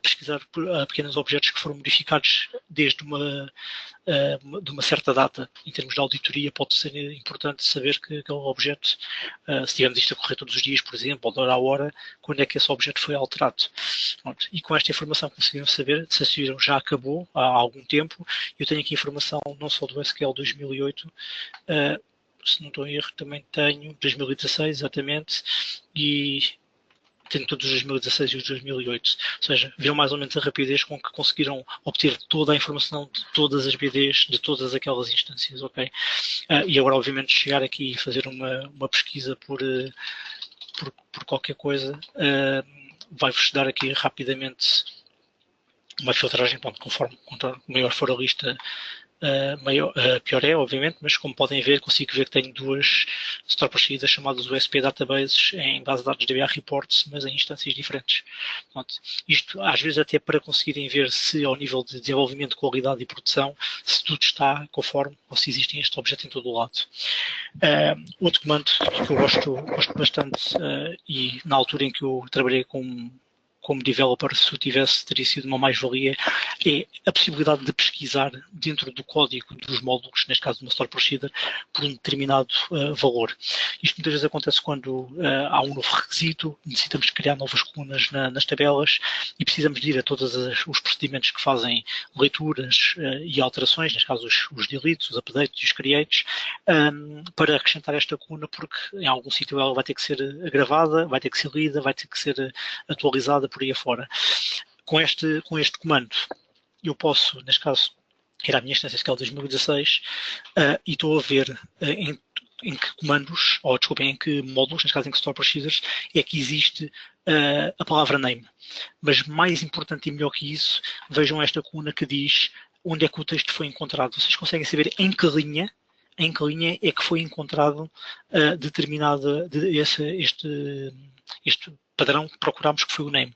Speaker 1: pesquisar pequenos objetos que foram modificados desde de uma certa data. Em termos de auditoria, pode ser importante saber que aquele objeto, se tivermos isto a correr todos os dias, por exemplo, ou de hora a hora, quando é que esse objeto foi alterado. Pronto. E com esta informação conseguimos saber se a sessão já acabou há algum tempo. Eu tenho aqui informação não só do SQL 2008, se não estou em erro, também tenho 2016, exatamente, e tenho todos os 2016 e os 2008. Ou seja, viram mais ou menos a rapidez com que conseguiram obter toda a informação de todas as BDs, de todas aquelas instâncias, ok? E agora, obviamente, chegar aqui e fazer uma pesquisa por qualquer coisa, vai-vos dar aqui rapidamente uma filtragem, conforme quanto maior for a lista, pior é, obviamente, mas como podem ver, consigo ver que tenho 2 store procedures chamadas USP Databases em base de dados DBA Reports, mas em instâncias diferentes. Pronto. Isto, às vezes, até para conseguirem ver se, ao nível de desenvolvimento, qualidade e produção, se tudo está conforme ou se existem este objeto em todo o lado. Outro comando que eu gosto bastante, e na altura em que eu trabalhei com como developer, se eu tivesse, teria sido uma mais-valia, é a possibilidade de pesquisar dentro do código dos módulos, neste caso de uma store procedure, por um determinado valor. Isto muitas vezes acontece quando há um novo requisito, necessitamos criar novas colunas nas tabelas e precisamos de ir a todos os procedimentos que fazem leituras e alterações, neste caso os deletes, os updates e os creates, para acrescentar esta coluna, porque em algum sítio ela vai ter que ser gravada, vai ter que ser lida, vai ter que ser atualizada por aí afora. Com este comando, eu posso, neste caso, ir à minha instância SQL 2016 e estou a ver em que comandos, ou desculpem, em que módulos, neste caso em que store procedures, é que existe a palavra name. Mas mais importante e melhor que isso, vejam esta coluna que diz onde é que o texto foi encontrado. Vocês conseguem saber em que linha é que foi encontrado este padrão que procurámos, que foi o name.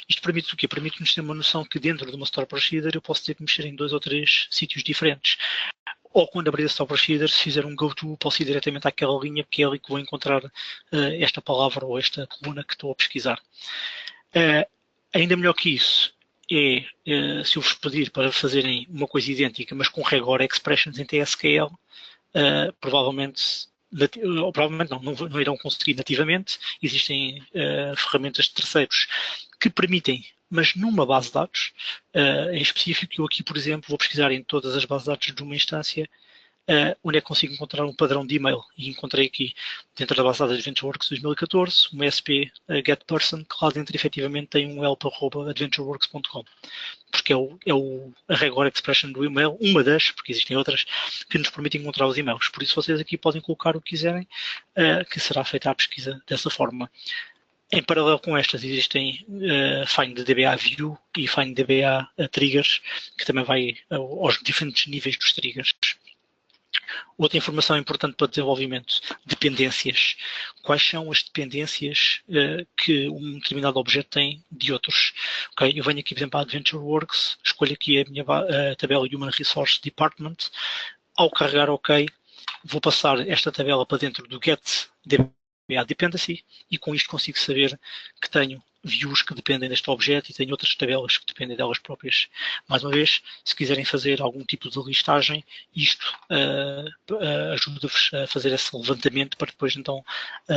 Speaker 1: Isto permite o quê? Permite-nos ter uma noção que dentro de uma store procedure eu posso ter que mexer em 2 ou 3 sítios diferentes. Ou quando abrir a store procedure, se fizer um go-to, posso ir diretamente àquela linha, porque é ali que vou encontrar esta palavra ou esta coluna que estou a pesquisar. Ainda melhor que isso é, se eu vos pedir para fazerem uma coisa idêntica, mas com rigor expressions em TSQL, provavelmente não irão conseguir nativamente. Existem ferramentas de terceiros que permitem, mas numa base de dados em específico. Eu aqui, por exemplo, vou pesquisar em todas as bases de dados de uma instância onde é que consigo encontrar um padrão de e-mail, e encontrei aqui dentro da base de dados AdventureWorks 2014 uma SP getPerson, que lá dentro efetivamente tem um help@adventureworks.com, porque a regular expression do e-mail, uma das, porque existem outras, que nos permitem encontrar os e-mails. Por isso vocês aqui podem colocar o que quiserem, que será feita a pesquisa dessa forma. Em paralelo com estas existem FindDBA View e FindDBA Triggers, que também vai aos diferentes níveis dos triggers. Outra informação importante para o desenvolvimento: dependências. Quais são as dependências que um determinado objeto tem de outros? Okay? Eu venho aqui, por exemplo, à AdventureWorks, escolho aqui a minha tabela Human Resource Department. Ao carregar OK, vou passar esta tabela para dentro do GetDBA Dependency e com isto consigo saber que tenho views que dependem deste objeto e tenho outras tabelas que dependem delas próprias. Mais uma vez, se quiserem fazer algum tipo de listagem, isto ajuda-vos a fazer esse levantamento para depois então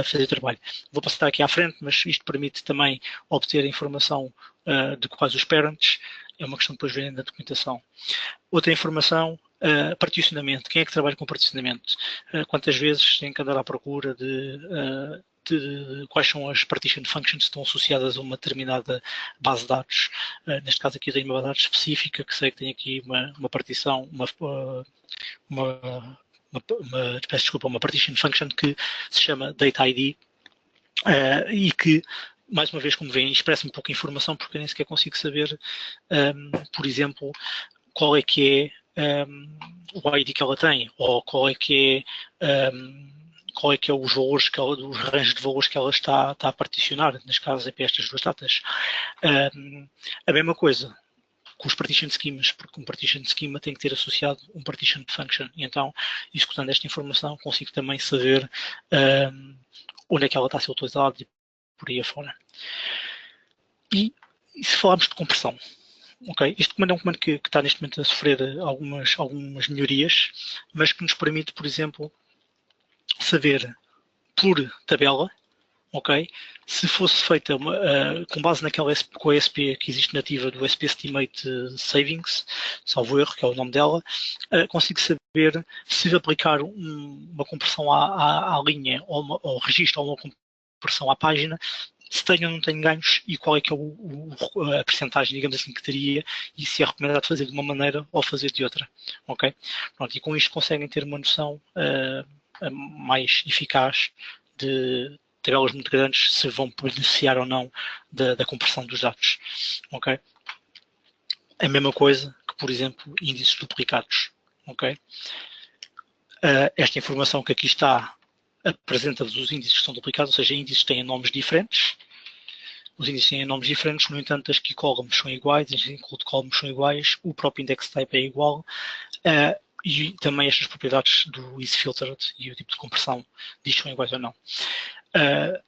Speaker 1: fazer o trabalho. Vou passar aqui à frente, mas isto permite também obter a informação de quais os parents. É uma questão de depois verem na documentação. Outra informação, particionamento. Quem é que trabalha com particionamento? Quantas vezes tem que andar à procura de quais são as partition functions que estão associadas a uma determinada base de dados. Neste caso aqui eu tenho uma base de dados específica, que sei que tem aqui uma partição, uma partition function que se chama DateID e que, mais uma vez, como veem, expressa-me pouca informação, porque eu nem sequer consigo saber, por exemplo, qual é que é o ID que ela tem, ou qual é que é os valores, os ranges de valores que ela está a particionar, neste caso é para estas 2 datas. A mesma coisa com os partition schemas, porque um partition schema tem que ter associado um partition function, e então, executando esta informação, consigo também saber onde é que ela está a ser utilizada e por aí afora. E se falarmos de compressão, okay, este comando é um comando que está neste momento a sofrer algumas melhorias, mas que nos permite, por exemplo, saber por tabela, ok? Se fosse feita com base com a SP que existe nativa do SP Estimate Savings, salvo erro, que é o nome dela, consigo saber se aplicar uma compressão à linha ou registro ou uma compressão à página, se tenho ou não tenho ganhos e qual é que é a percentagem, digamos assim, que teria e se é recomendado fazer de uma maneira ou fazer de outra, ok? Pronto, e com isto conseguem ter uma noção mais eficaz de tabelas muito grandes, se vão beneficiar ou não da compressão dos dados. Okay? A mesma coisa que, por exemplo, índices duplicados. Okay? Esta informação que aqui está apresenta-vos os índices que são duplicados, ou seja, índices têm nomes diferentes. Os índices têm nomes diferentes, no entanto, as key columns são iguais, as include columns são iguais, o próprio index type é igual. E também estas propriedades do isFiltered e o tipo de compressão disto são iguais ou não.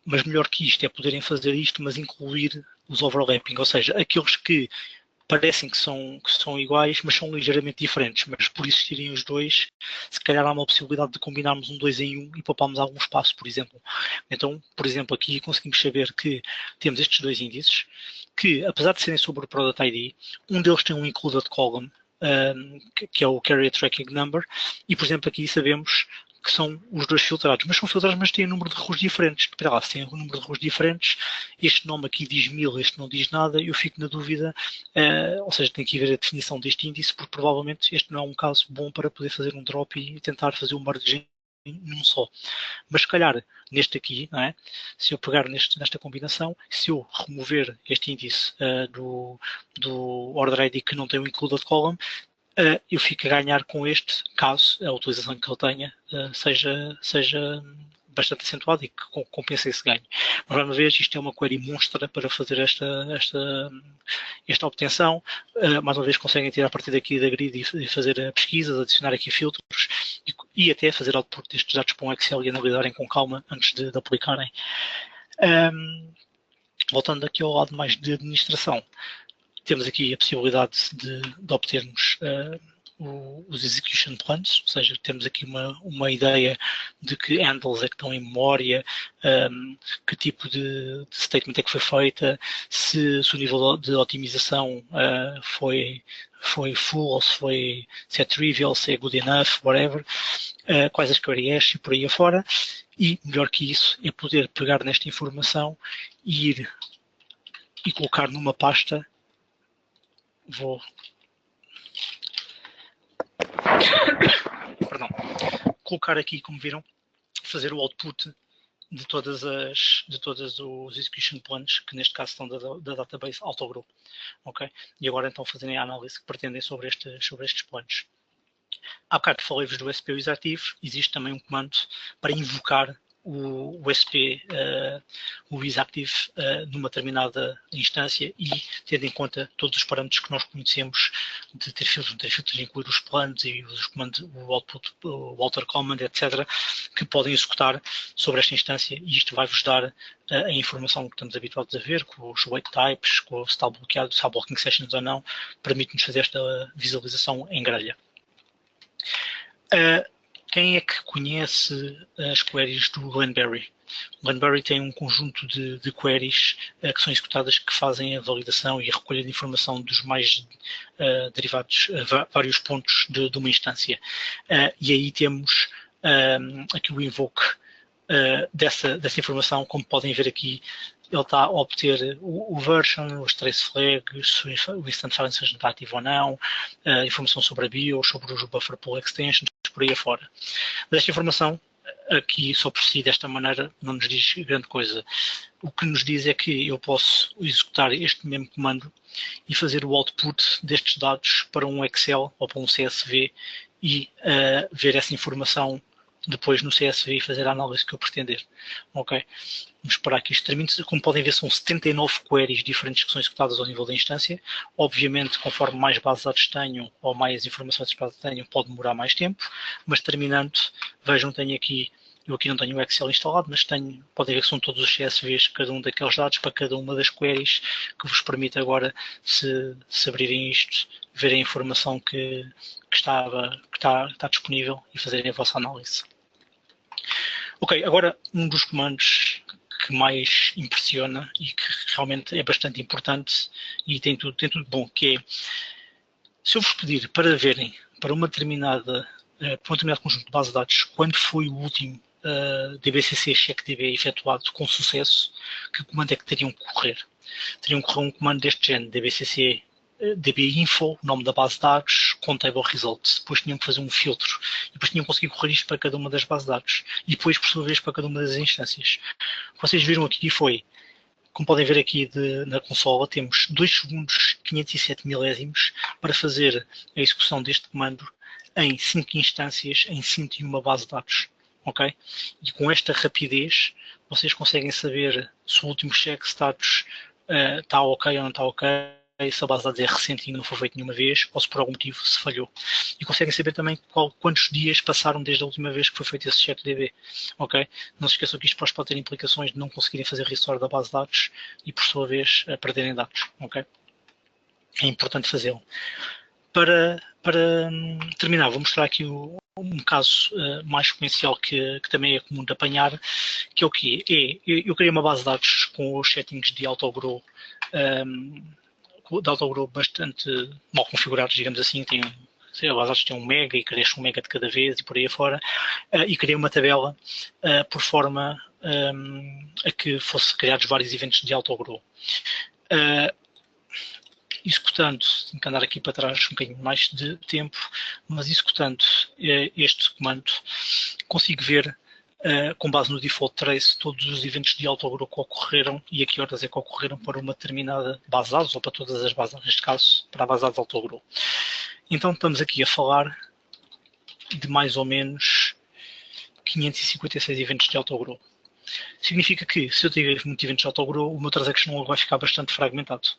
Speaker 1: Mas melhor que isto é poderem fazer isto, mas incluir os overlapping, ou seja, aqueles que parecem que são iguais, mas são ligeiramente diferentes. Mas por existirem os dois, se calhar há uma possibilidade de combinarmos um 2 em 1 e pouparmos algum espaço, por exemplo. Então, por exemplo, aqui conseguimos saber que temos estes dois índices, que apesar de serem sobre o Product ID, um deles tem um included column, que é o Carrier Tracking Number, e por exemplo aqui sabemos que são os dois filtrados, mas são filtrados, mas têm um número de rows diferentes. Espera lá, se têm um número de rows diferentes, este nome aqui diz 1000, este não diz nada, eu fico na dúvida, ou seja, tem que ver a definição deste índice, porque provavelmente este não é um caso bom para poder fazer um drop e tentar fazer um merge num só. Mas se calhar, neste aqui, não é? Se eu pegar nesta combinação, se eu remover este índice do Order ID que não tem o Included Column, eu fico a ganhar com este, caso a utilização que ele tenha seja bastante acentuada e que compense esse ganho. Mas, mais uma vez, isto é uma query monstra para fazer esta obtenção. Mais uma vez, conseguem tirar a partir daqui da grid e fazer pesquisas, adicionar aqui filtros e até fazer output destes dados para um Excel e analisarem com calma antes de aplicarem. Voltando aqui ao lado mais de administração, temos aqui a possibilidade de obtermos os execution plans, ou seja, temos aqui uma ideia de que handles é que estão em memória, que tipo de statement é que foi feita, se o nível de otimização foi full ou se é trivial, se é good enough, whatever, quais as query hash e por aí afora. E melhor que isso é poder pegar nesta informação e ir e colocar numa pasta. Perdão. Colocar aqui, como viram, fazer o output de todos os execution plans, que neste caso estão da database Autogroup. Okay? E agora então fazerem a análise que pretendem sobre estes planos. Há bocado falei-vos do SP Usativo, existe também um comando para invocar o SP, o isActive, numa determinada instância e tendo em conta todos os parâmetros que nós conhecemos de ter filtros, não ter filtros, incluir os planos e os comandos, o output, o alter command, etc., que podem executar sobre esta instância e isto vai-vos dar a informação que estamos habituados a ver, com os wait types, com se está bloqueado, se há blocking sessions ou não, permite-nos fazer esta visualização em grelha. Quem é que conhece as queries do Glenberry? O Glenberry tem um conjunto de queries que são executadas que fazem a validação e a recolha de informação dos mais derivados, vários pontos de uma instância. E aí temos aqui o invoke dessa informação, como podem ver aqui, ele está a obter o version, os trace flags, o instant silence seja está ativo ou não, informação sobre a BIOS, sobre os buffer pool extensions, por aí afora. Mas esta informação, aqui só por si, desta maneira, não nos diz grande coisa. O que nos diz é que eu posso executar este mesmo comando e fazer o output destes dados para um Excel ou para um CSV e ver essa informação depois no CSV e fazer a análise que eu pretender. Ok? Vamos esperar que isto termine. Como podem ver, são 79 queries diferentes que são executadas ao nível da instância. Obviamente, conforme mais bases de dados tenham ou mais informações de bases tenham, pode demorar mais tempo, mas terminando, vejam, tenho aqui, eu aqui não tenho o Excel instalado, mas podem ver que são todos os CSVs, cada um daqueles dados para cada uma das queries, que vos permite agora, se abrirem isto, ver a informação que está disponível e fazerem a vossa análise. Ok, agora um dos comandos que mais impressiona e que realmente é bastante importante e tem tudo bom, que é, se eu vos pedir para verem para um determinado conjunto de bases de dados, quando foi o último DBCC checkDB efetuado com sucesso, que comando é que teriam que correr? Teriam que correr um comando deste género, DBCC dbinfo, nome da base de dados, com table results. Depois tinham que fazer um filtro. E depois tinham que conseguir correr isto para cada uma das bases de dados. E depois, por sua vez, para cada uma das instâncias. O que vocês viram aqui foi, como podem ver aqui na consola, temos 2 segundos 507 milésimos para fazer a execução deste comando em 5 instâncias, em 101 base de dados. Ok? E com esta rapidez, vocês conseguem saber se o último check status está ok ou não está ok, se a base de dados é recente e não foi feita nenhuma vez, ou se por algum motivo se falhou. E conseguem saber também quantos dias passaram desde a última vez que foi feito esse ChatDB. Ok? Não se esqueçam que isto pode ter implicações de não conseguirem fazer restore da base de dados e, por sua vez, perderem dados. Ok? É importante fazê-lo. Para terminar, vou mostrar aqui um caso mais exponencial que também é comum de apanhar, que é o quê? Eu criei uma base de dados com os settings de autogrow bastante mal configurados, digamos assim. Tem, a base de dados tem 1 mega e cresce 1 mega de cada vez e por aí afora. E criei uma tabela por forma a que fosse criados vários eventos de autogrow. Executando, tenho que andar aqui para trás um bocadinho mais de tempo, mas executando este comando, consigo ver, com base no default trace, todos os eventos de autogrow que ocorreram e a que horas é que ocorreram para uma determinada base de dados, ou para todas as bases, neste caso, para a base de dados autogrow. Então estamos aqui a falar de mais ou menos 556 eventos de autogrow. Significa que, se eu tiver muitos eventos de autogrow, o meu transaction log vai ficar bastante fragmentado.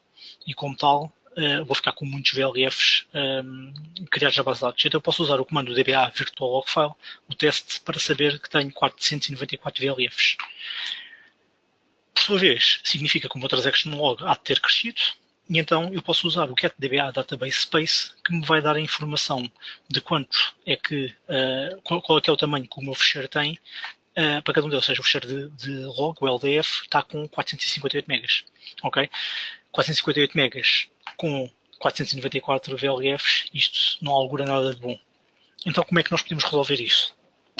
Speaker 1: E como tal, vou ficar com muitos VLFs criados na base de dados. Então eu posso usar o comando DBA Virtual Log File, o teste, para saber que tenho 494 VLFs. Por sua vez, significa que o meu transaction log há de ter crescido, e então eu posso usar o getDBA Database Space, que me vai dar a informação de quanto é que, qual é que é o tamanho que o meu fecheiro tem, para cada um deles. Ou seja, o fecheiro de log, o LDF, está com 458 megas. Ok? 458 megas com 494 VLFs, isto não augura nada de bom. Então como é que nós podemos resolver isto?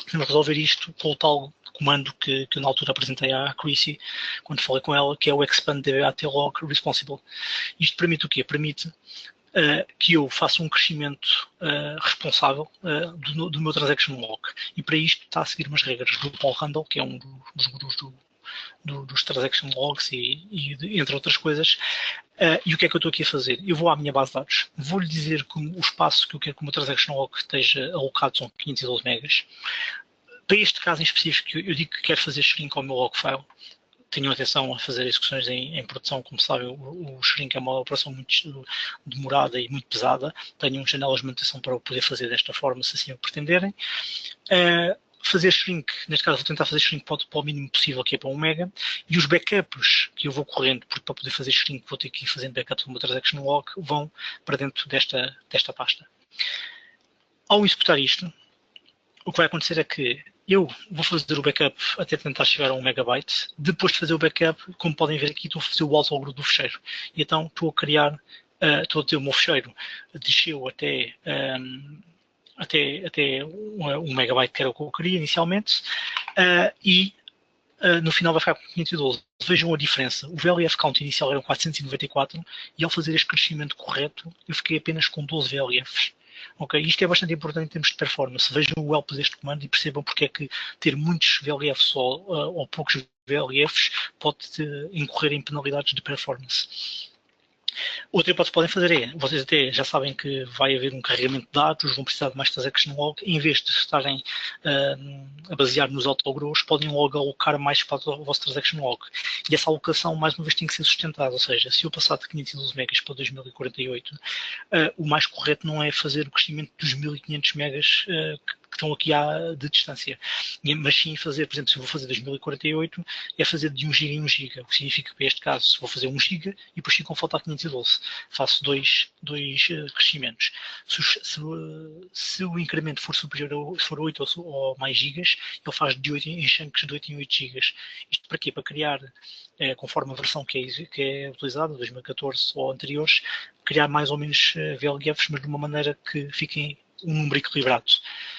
Speaker 1: Podemos resolver isto com o tal comando que eu na altura apresentei à Chrissy, quando falei com ela, que é o expand dba-tlog responsible. Isto permite o quê? Permite que eu faça um crescimento responsável do meu transaction log. E para isto está a seguir umas regras do Paul Randall, que é um dos gurus dos transaction logs entre outras coisas. E o que é que eu estou aqui a fazer? Eu vou à minha base de dados, vou-lhe dizer que o espaço que eu quero que o meu transaction log esteja alocado são 512 megas. Para este caso em específico, eu digo que quero fazer shrink ao meu log file. Tenham atenção a fazer execuções em produção, como sabem, o shrink é uma operação muito demorada e muito pesada. Tenham janelas de manutenção para o poder fazer desta forma, se assim o pretenderem. Fazer shrink, neste caso vou tentar fazer shrink para o mínimo possível, que é para 1 mega, e os backups que eu vou correndo, porque para poder fazer shrink vou ter que ir fazendo backups do meu transaction log, vão para dentro desta pasta. Ao executar isto, o que vai acontecer é que eu vou fazer o backup até tentar chegar a 1 megabyte. Depois de fazer o backup, como podem ver aqui, estou a fazer o autogrow do fecheiro. E então estou a criar, estou a ter o meu fecheiro desceu até 1 megabyte, que era o que eu queria inicialmente, e no final vai ficar com 512. Vejam a diferença. O VLF count inicial eram 494 e ao fazer este crescimento correto, eu fiquei apenas com 12 VLFs. Okay? Isto é bastante importante em termos de performance. Vejam o help deste comando e percebam porque é que ter muitos VLFs ou poucos VLFs pode incorrer em penalidades de performance. Outra hipótese que podem fazer é, vocês até já sabem que vai haver um carregamento de dados, vão precisar de mais transaction log, em vez de estarem a basear nos autogrows, podem logo alocar mais para o vosso transaction log. E essa alocação, mais uma vez, tem que ser sustentada, ou seja, se eu passar de 512 megas para 2048, o mais correto não é fazer o crescimento dos 1500 megas que estão aqui de distância, mas sim fazer, por exemplo, se eu vou fazer 2048, é fazer de 1 GB em 1 GB, o que significa que, para este caso, vou fazer 1 GB e depois ficam a faltar 512. Faço dois crescimentos. Se o incremento for superior se for 8 ou mais gigas, ele faz de 8 em chunks de 8 em 8 gigas. Isto para quê? Para criar, conforme a versão que é utilizada, 2014 ou anteriores, criar mais ou menos VLFs, mas de uma maneira que fiquem um número equilibrado.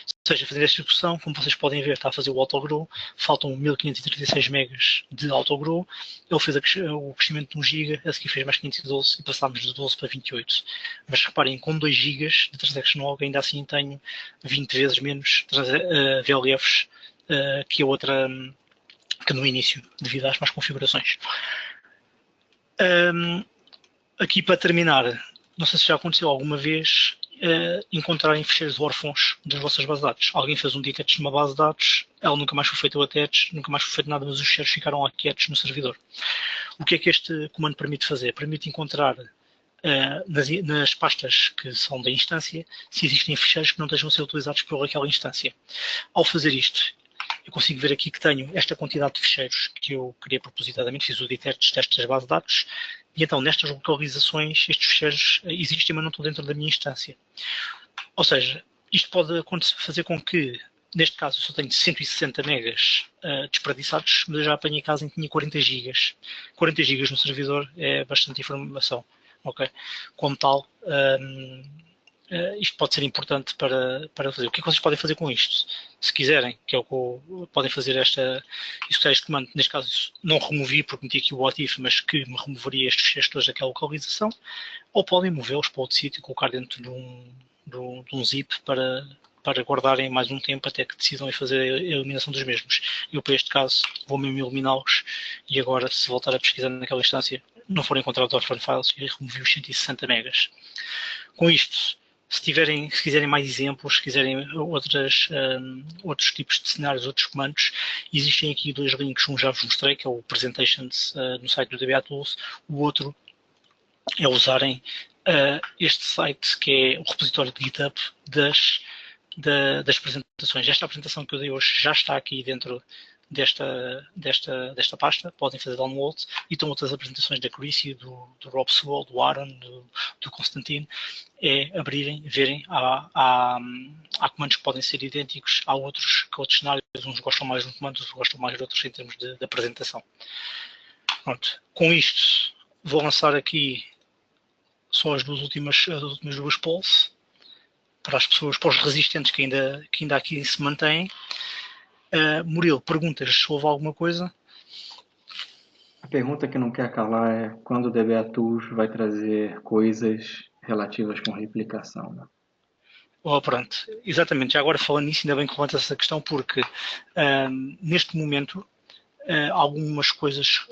Speaker 1: Ou seja, fazer esta execução, como vocês podem ver, está a fazer o autogrow, faltam 1536 megas de autogrow, ele fez o crescimento de 1 GB, a seguir fez mais 512 e passámos de 12 para 28. Mas reparem, com 2 GB de transaction log, ainda assim tenho 20 vezes menos VLFs que a outra, que no início, devido às más configurações. Aqui para terminar, não sei se já aconteceu alguma vez encontrarem fecheiros órfãos das vossas bases de dados. Alguém fez um detach numa base de dados, ela nunca mais foi feita o attach, nunca mais foi feito nada, mas os fecheiros ficaram lá quietos no servidor. O que é que este comando permite fazer? Permite encontrar nas pastas que são da instância, se existem ficheiros que não estejam a ser utilizados por aquela instância. Ao fazer isto, eu consigo ver aqui que tenho esta quantidade de ficheiros que eu criei propositadamente, fiz o detect destas bases de dados, e então nestas localizações estes ficheiros existem, mas não estão dentro da minha instância. Ou seja, isto pode fazer com que, neste caso, eu só tenho 160 megas desperdiçados, mas eu já apanhei caso em que tinha 40 gigas. 40 gigas no servidor é bastante informação. Okay? Como tal, isto pode ser importante para fazer. O que é que vocês podem fazer com isto? Se quiserem, que é o que podem fazer este comando, neste caso não removi porque meti aqui o what if, mas que me removeria estes ficheiros todos daquela localização, ou podem movê-los para outro sítio e colocar dentro de um zip para guardarem mais um tempo até que decidam em fazer a eliminação dos mesmos. Eu, para este caso, vou mesmo eliminá-los e agora, se voltar a pesquisar naquela instância, não forem encontrados offline files, eu removi os 160 megas. Com isto, se quiserem mais exemplos, se quiserem outros tipos de cenários, outros comandos, existem aqui dois links, um já vos mostrei, que é o Presentations no site do DBA Tools, o outro é usarem este site que é o repositório de GitHub das apresentações. Esta apresentação que eu dei hoje já está aqui dentro desta pasta, podem fazer download, e estão outras apresentações da Chrissy, do Rob Sewell, do Aaron, do Constantine, é abrirem, verem, há comandos que podem ser idênticos, há outros cenários, uns gostam mais de um comando, outros gostam mais de outros em termos de apresentação. Pronto. Com isto, vou lançar aqui só as últimas duas polls, para as pessoas, para os resistentes que ainda aqui se mantêm. Murilo, perguntas, houve alguma coisa?
Speaker 2: A pergunta que não quer calar é quando o DBA Tools vai trazer coisas relativas com replicação, né?
Speaker 1: Pronto, exatamente, já agora falando nisso, ainda bem que levanta essa questão, porque neste momento algumas coisas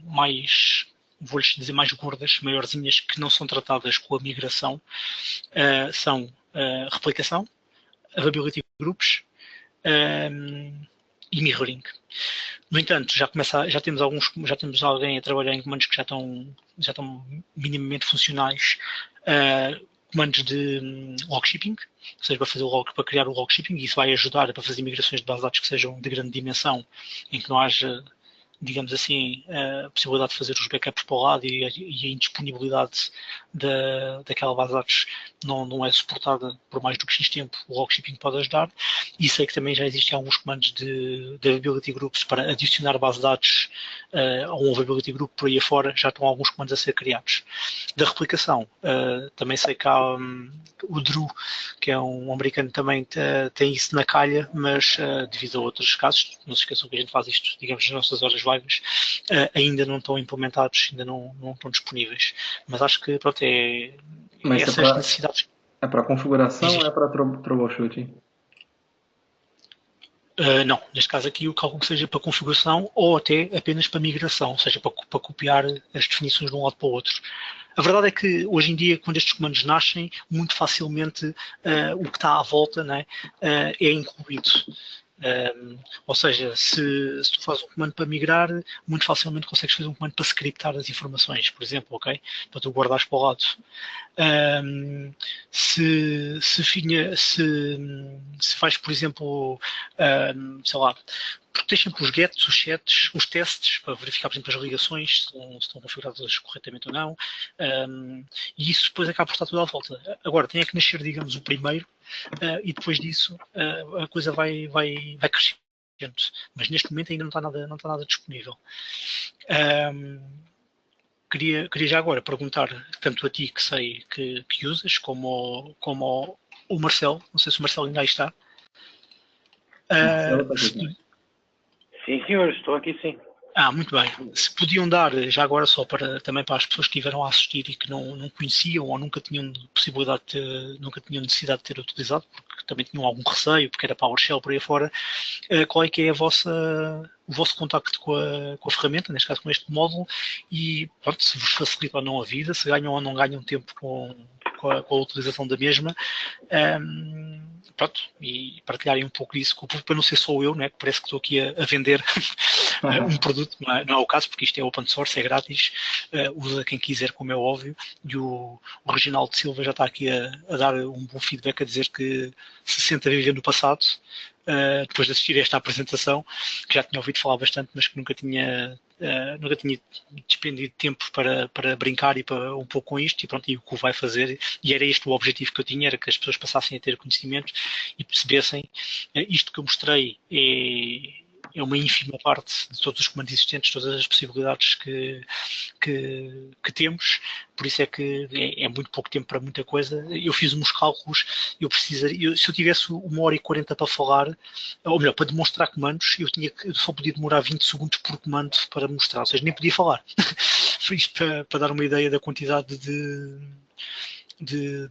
Speaker 1: mais, vou-lhes dizer, mais gordas, maiorzinhas, que não são tratadas com a migração, são replicação, availability groups e mirroring. No entanto, já temos alguém a trabalhar em comandos que já estão minimamente funcionais, comandos de log shipping, ou seja, para criar o log shipping, e isso vai ajudar para fazer migrações de bases de dados que sejam de grande dimensão, em que não haja, digamos assim, a possibilidade de fazer os backups para o lado e a indisponibilidade daquela base de dados não é suportada por mais do que X tempo, o log shipping pode ajudar. E sei que também já existem alguns comandos de availability groups para adicionar base de dados a um availability group por aí afora, já estão alguns comandos a ser criados. Da replicação, também sei que há o Drew, que é um americano, também tem isso na calha, mas devido a outros casos, não se esqueçam que a gente faz isto, digamos, nas nossas horas vagas, ainda não estão implementados, ainda não estão disponíveis. Mas acho que, pronto, essas necessidades.
Speaker 2: É para configuração ou é para troubleshooting?
Speaker 1: Não, neste caso aqui eu calculo que seja para configuração ou até apenas para migração, ou seja, para copiar as definições de um lado para o outro. A verdade é que hoje em dia, quando estes comandos nascem, muito facilmente o que está à volta, né, é incluído. Ou seja, se tu fazes um comando para migrar, muito facilmente consegues fazer um comando para scriptar as informações, por exemplo, ok? Para tu guardares para o lado. Se faz, por exemplo, sei lá, protege sempre os gets, os sets, os testes, para verificar, por exemplo, as ligações, se estão configuradas corretamente ou não, e isso depois acaba por estar tudo à volta. Agora, tem que nascer, digamos, o primeiro, e depois disso a coisa vai crescendo. Mas neste momento ainda não está nada disponível. Queria já agora perguntar, tanto a ti que sei que usas, como o Marcelo, não sei se o Marcelo ainda aí está.
Speaker 3: Sim, senhor, estou aqui sim.
Speaker 1: Muito bem. Se podiam dar, já agora só também para as pessoas que estiveram a assistir e que não conheciam ou nunca tinham possibilidade nunca tinham necessidade de ter utilizado, porque também tinham algum receio, porque era PowerShell por aí fora, qual é que é o vosso contacto com a ferramenta, neste caso com este módulo, e pronto, se vos facilita ou não a vida, se ganham ou não ganham tempo com a utilização da mesma, pronto, e partilharem um pouco disso com o público, para não ser só eu, né, que parece que estou aqui a vender um produto, não é o caso, porque isto é open source, é grátis, usa quem quiser, como é óbvio, e o Reginaldo Silva já está aqui a dar um bom feedback, a dizer que se sente a viver no passado, depois de assistir a esta apresentação, que já tinha ouvido falar bastante, mas que nunca tinha despendido tempo para brincar e para um pouco com isto, e pronto, e o que o vai fazer, e era este o objetivo que eu tinha, era que as pessoas passassem a ter conhecimento e percebessem, isto que eu mostrei é uma ínfima parte de todos os comandos existentes, todas as possibilidades que temos, por isso é que é muito pouco tempo para muita coisa. Eu fiz uns cálculos, se eu tivesse 1h40 para falar, ou melhor, para demonstrar comandos, eu só podia demorar 20 segundos por comando para mostrar, ou seja, nem podia falar. Foi isto para dar uma ideia da quantidade de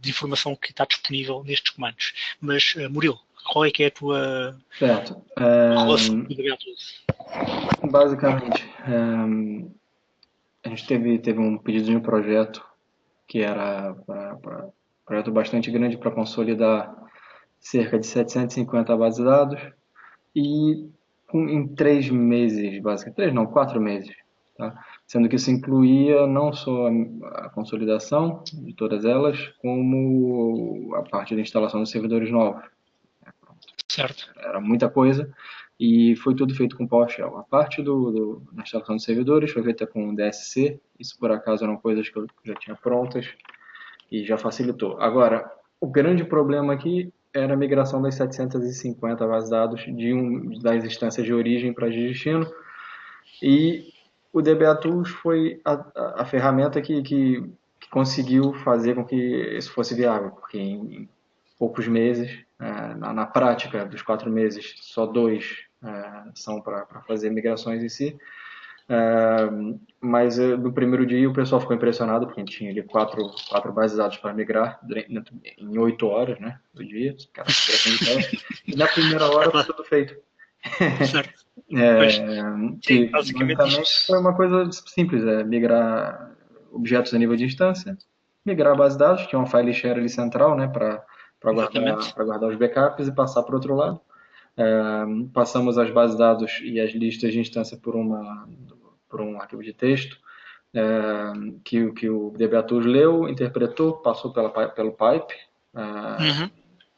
Speaker 1: informação que está disponível nestes comandos. Mas, Murilo, qual é que é a tua relação com o DBA12?
Speaker 2: Basicamente, a gente teve um pedido de um projeto que era um projeto bastante grande para consolidar cerca de 750 bases de dados e em 3 meses, basicamente, 4 meses, tá? Sendo que isso incluía não só a consolidação de todas elas, como a parte da instalação dos servidores novos.
Speaker 1: Certo.
Speaker 2: Era muita coisa e foi tudo feito com PowerShell. A parte da instalação dos servidores foi feita com DSC, isso por acaso eram coisas que eu já tinha prontas e já facilitou. Agora, o grande problema aqui era a migração das 750 bases de dados das instâncias de origem para de destino, e o DBA Tools foi a ferramenta que conseguiu fazer com que isso fosse viável, porque em poucos meses, na prática dos 4 meses, só 2 são para fazer migrações em si, mas no primeiro dia o pessoal ficou impressionado, porque a gente tinha ali 4 bases de dados para migrar em 8 horas, né, do dia, e na primeira hora foi tudo feito.
Speaker 1: Certo.
Speaker 2: Que basicamente foi uma coisa simples, migrar objetos a nível de instância, migrar a base de dados, que é uma file share ali central, né, para guardar os backups e passar para o outro lado. Passamos as bases de dados e as listas de instância por um arquivo de texto, que o DBA-Tools leu, interpretou, passou pelo pipe,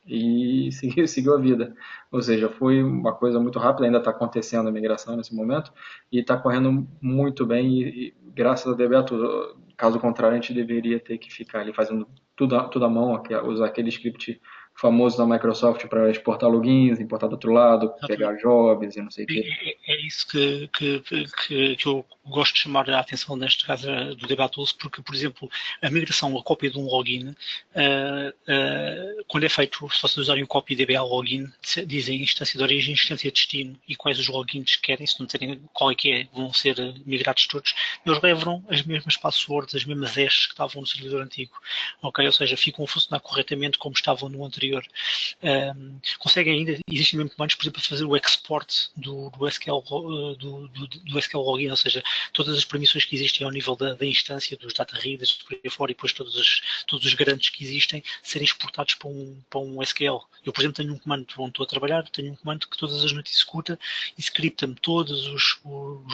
Speaker 2: e seguiu a vida. Ou seja, foi uma coisa muito rápida, ainda está acontecendo a migração nesse momento, e está correndo muito bem, e graças ao DBA-Tools. Caso contrário, a gente deveria ter que ficar ali fazendo tudo à mão, usar aquele script famoso da Microsoft para exportar logins, importar do outro lado, pegar jobs e não sei o quê.
Speaker 1: É isso que eu gosto de chamar a atenção neste caso do DBA-Tools, porque, por exemplo, a migração, a cópia de um login, quando é feito, se vocês usarem o copy DBA login, dizem instância de origem, instância de destino e quais os logins querem, se não disserem qual é que é, vão ser migrados todos, eles levam as mesmas passwords, as mesmas hashes que estavam no servidor antigo, ok? Ou seja, ficam a funcionar corretamente como estavam no anterior. Conseguem ainda, existem mesmo comandos, por exemplo, para fazer o export do SQL, do SQL login, ou seja, todas as permissões que existem ao nível da instância, dos data readers, por aí fora, e depois todos os grandes que existem, serem exportados para um SQL. Eu, por exemplo, tenho um comando onde estou a trabalhar, tenho um comando que todas as noites executa e scripta-me todos os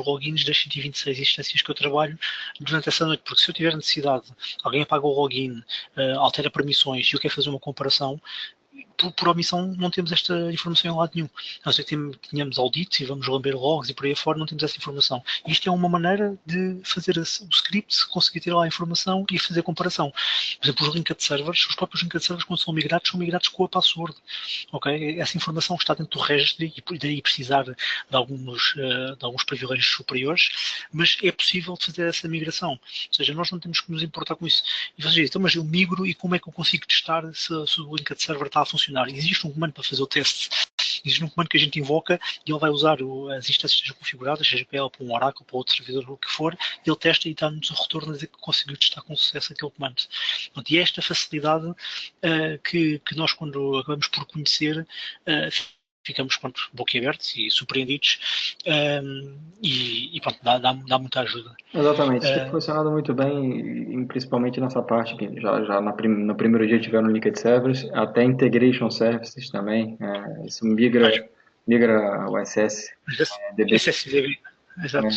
Speaker 1: logins das 126 instâncias que eu trabalho durante essa noite, porque se eu tiver necessidade, alguém apaga o login, altera permissões e eu quero fazer uma comparação, por omissão não temos esta informação em lado nenhum. A não ser que tenhamos audits e vamos lamber logs e por aí fora, não temos essa informação. E isto é uma maneira de fazer o script, conseguir ter lá a informação e fazer a comparação. Por exemplo, os linked servers, os próprios linked servers, quando são migrados com a password. Okay? Essa informação está dentro do registry e daí precisar de alguns privilégios superiores, mas é possível fazer essa migração. Ou seja, nós não temos que nos importar com isso. E vocês dizem, então, mas eu migro e como é que eu consigo testar se o linked server está a funcionar? Existe um comando para fazer o teste. Existe um comando que a gente invoca e ele vai usar as instâncias que estejam configuradas, seja para ela, para um Oracle, para outro servidor, o que for, ele testa e dá-nos o retorno a dizer que conseguiu testar com sucesso aquele comando. E é esta facilidade que nós, quando acabamos por conhecer, ficamos boquiabertos e surpreendidos e pronto, dá muita ajuda.
Speaker 2: Exatamente, tem funcionado muito bem, principalmente nessa parte que já no primeiro dia tiveram Linked Servers, até Integration Services também, isso migra o SS, DB.
Speaker 1: SSDB. Exato.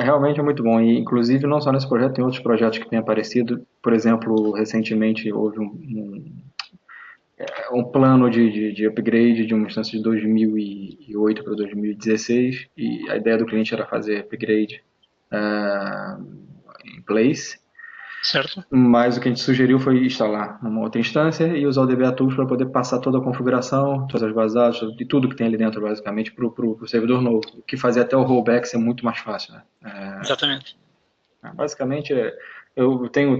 Speaker 2: Realmente é muito bom. E, inclusive, não só nesse projeto, tem outros projetos que têm aparecido. Por exemplo, recentemente houve um plano de upgrade de uma instância de 2008 para 2016 e a ideia do cliente era fazer upgrade em place,
Speaker 1: Certo?
Speaker 2: mas o que a gente sugeriu foi instalar uma outra instância e usar o DBA Tools para poder passar toda a configuração, todas as bases de dados, de tudo que tem ali dentro basicamente para o servidor novo, o que fazia até o rollback ser muito mais fácil, né?
Speaker 1: Exatamente.
Speaker 2: Basicamente, eu tenho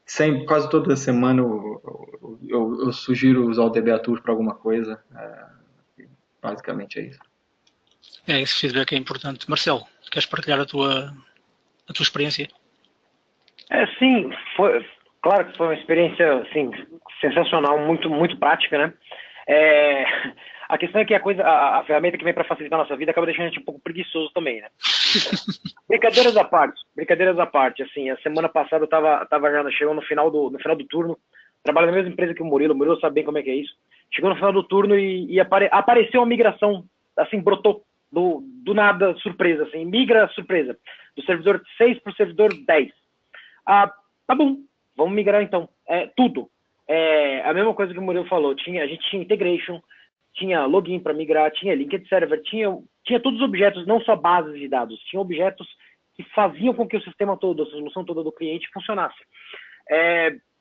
Speaker 2: sempre, quase toda semana eu sugiro usar o DBA Tools para alguma coisa. Basicamente é isso.
Speaker 1: Esse feedback é importante. Marcelo, queres partilhar a tua experiência?
Speaker 3: Sim, foi, claro que foi uma experiência assim, sensacional, muito prática, né? A questão é que a ferramenta que vem para facilitar a nossa vida acaba deixando a gente um pouco preguiçoso também, né? Brincadeiras à parte, assim, a semana passada eu tava já chegando no final do turno, trabalho na mesma empresa que o Murilo sabe bem como é que é isso. Chegou no final do turno e apareceu uma migração, assim, brotou do nada, surpresa, assim, migra surpresa, do servidor 6 para o servidor 10. Tá bom, vamos migrar então. Tudo. A mesma coisa que o Murilo falou, a gente tinha integration, tinha login para migrar, tinha linked server, tinha todos os objetos, não só bases de dados, tinha objetos que faziam com que o sistema todo, a solução toda do cliente funcionasse.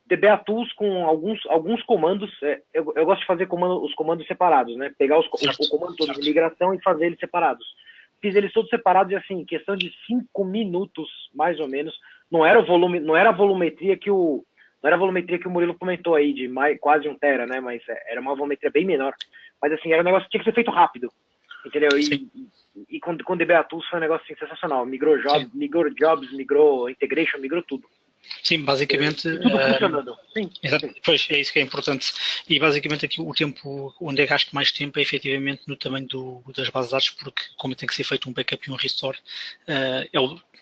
Speaker 3: DBA Tools com alguns comandos, eu gosto de fazer os comandos separados, né? Pegar o comando todo de migração e fazer eles separados. Fiz eles todos separados e assim, em questão de 5 minutos, mais ou menos, não era a volumetria que o Murilo comentou aí, de quase 1 tera, né? Mas era uma volumetria bem menor. Mas assim, era um negócio que tinha que ser feito rápido, entendeu? E com DBA Tools foi um negócio assim, sensacional. Migrou jobs, migrou integration, migrou tudo.
Speaker 1: Sim, basicamente.
Speaker 3: Tudo funcionando. Sim.
Speaker 1: Pois é isso que é importante. E basicamente aqui o tempo, onde eu gasto mais tempo é efetivamente no tamanho das bases de dados, porque como tem que ser feito um backup e um restore,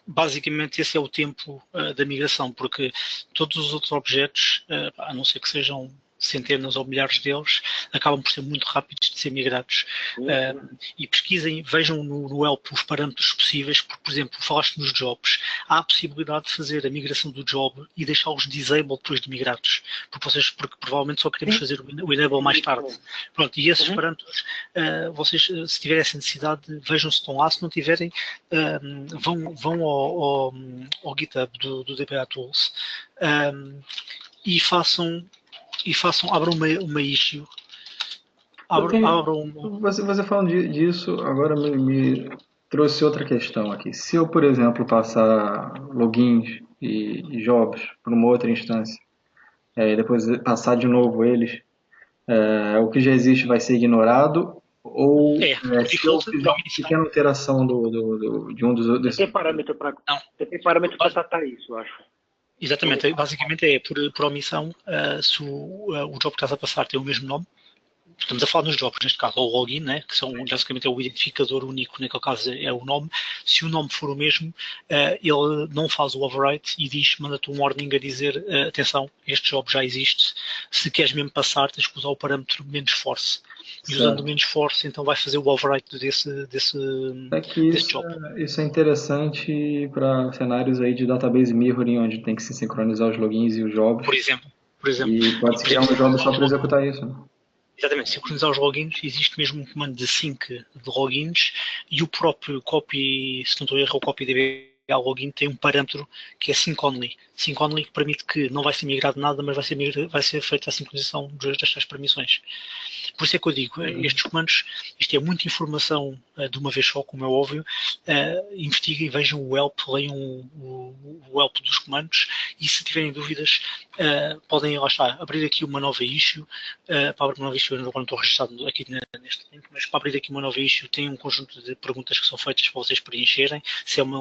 Speaker 1: basicamente esse é o tempo da migração, porque todos os outros objetos, a não ser que sejam centenas ou milhares deles, acabam por ser muito rápidos de ser migrados. E pesquisem, vejam no help os parâmetros possíveis, porque, por exemplo, falaste nos jobs, há a possibilidade de fazer a migração do job e deixá-los disabled depois de migrados, porque provavelmente só queremos fazer o enable mais tarde. Pronto, e esses parâmetros, vocês, se tiverem essa necessidade, vejam se estão lá, se não tiverem, vão ao GitHub do DBA Tools abram uma issue.
Speaker 2: Você falando disso, agora me trouxe outra questão aqui. Se eu, por exemplo, passar logins e jobs para uma outra instância, depois passar de novo eles, o que já existe vai ser ignorado? Ou se eu fizer uma pequena alteração de um dos outros...
Speaker 3: Tem parâmetro para tratar isso, eu acho.
Speaker 1: Exatamente, basicamente é por omissão, se o job que estás a passar tem o mesmo nome, estamos a falar nos jobs, neste caso, ou o login, né, que são basicamente o identificador único, naquele caso é o nome. Se o nome for o mesmo, ele não faz o overwrite e manda-te um warning a dizer, atenção, este job já existe, se queres mesmo passar, tens que usar o parâmetro menos force. E usando menos force, então vai fazer o overwrite desse job.
Speaker 2: Isso é interessante para cenários aí de database mirroring, onde tem que se sincronizar os logins e os jobs.
Speaker 1: Por exemplo.
Speaker 2: E pode criar um job só para executar isso, né?
Speaker 1: Exatamente, sincronizar os logins, existe mesmo um comando de sync de logins e o próprio copy, se não estou a errar, o copy DBA login tem um parâmetro que é sync only. Sync only que permite que não vai ser migrado nada, mas vai ser feita a sincronização destas permissões. Por isso é que eu digo, estes comandos, isto é muita informação de uma vez só, como é óbvio, investiguem, vejam o help, leiam o help dos comandos e se tiverem dúvidas, podem, lá está, abrir aqui uma nova issue, para abrir uma nova issue, eu não estou registrado aqui neste link, mas para abrir aqui uma nova issue tem um conjunto de perguntas que são feitas para vocês preencherem, se é uma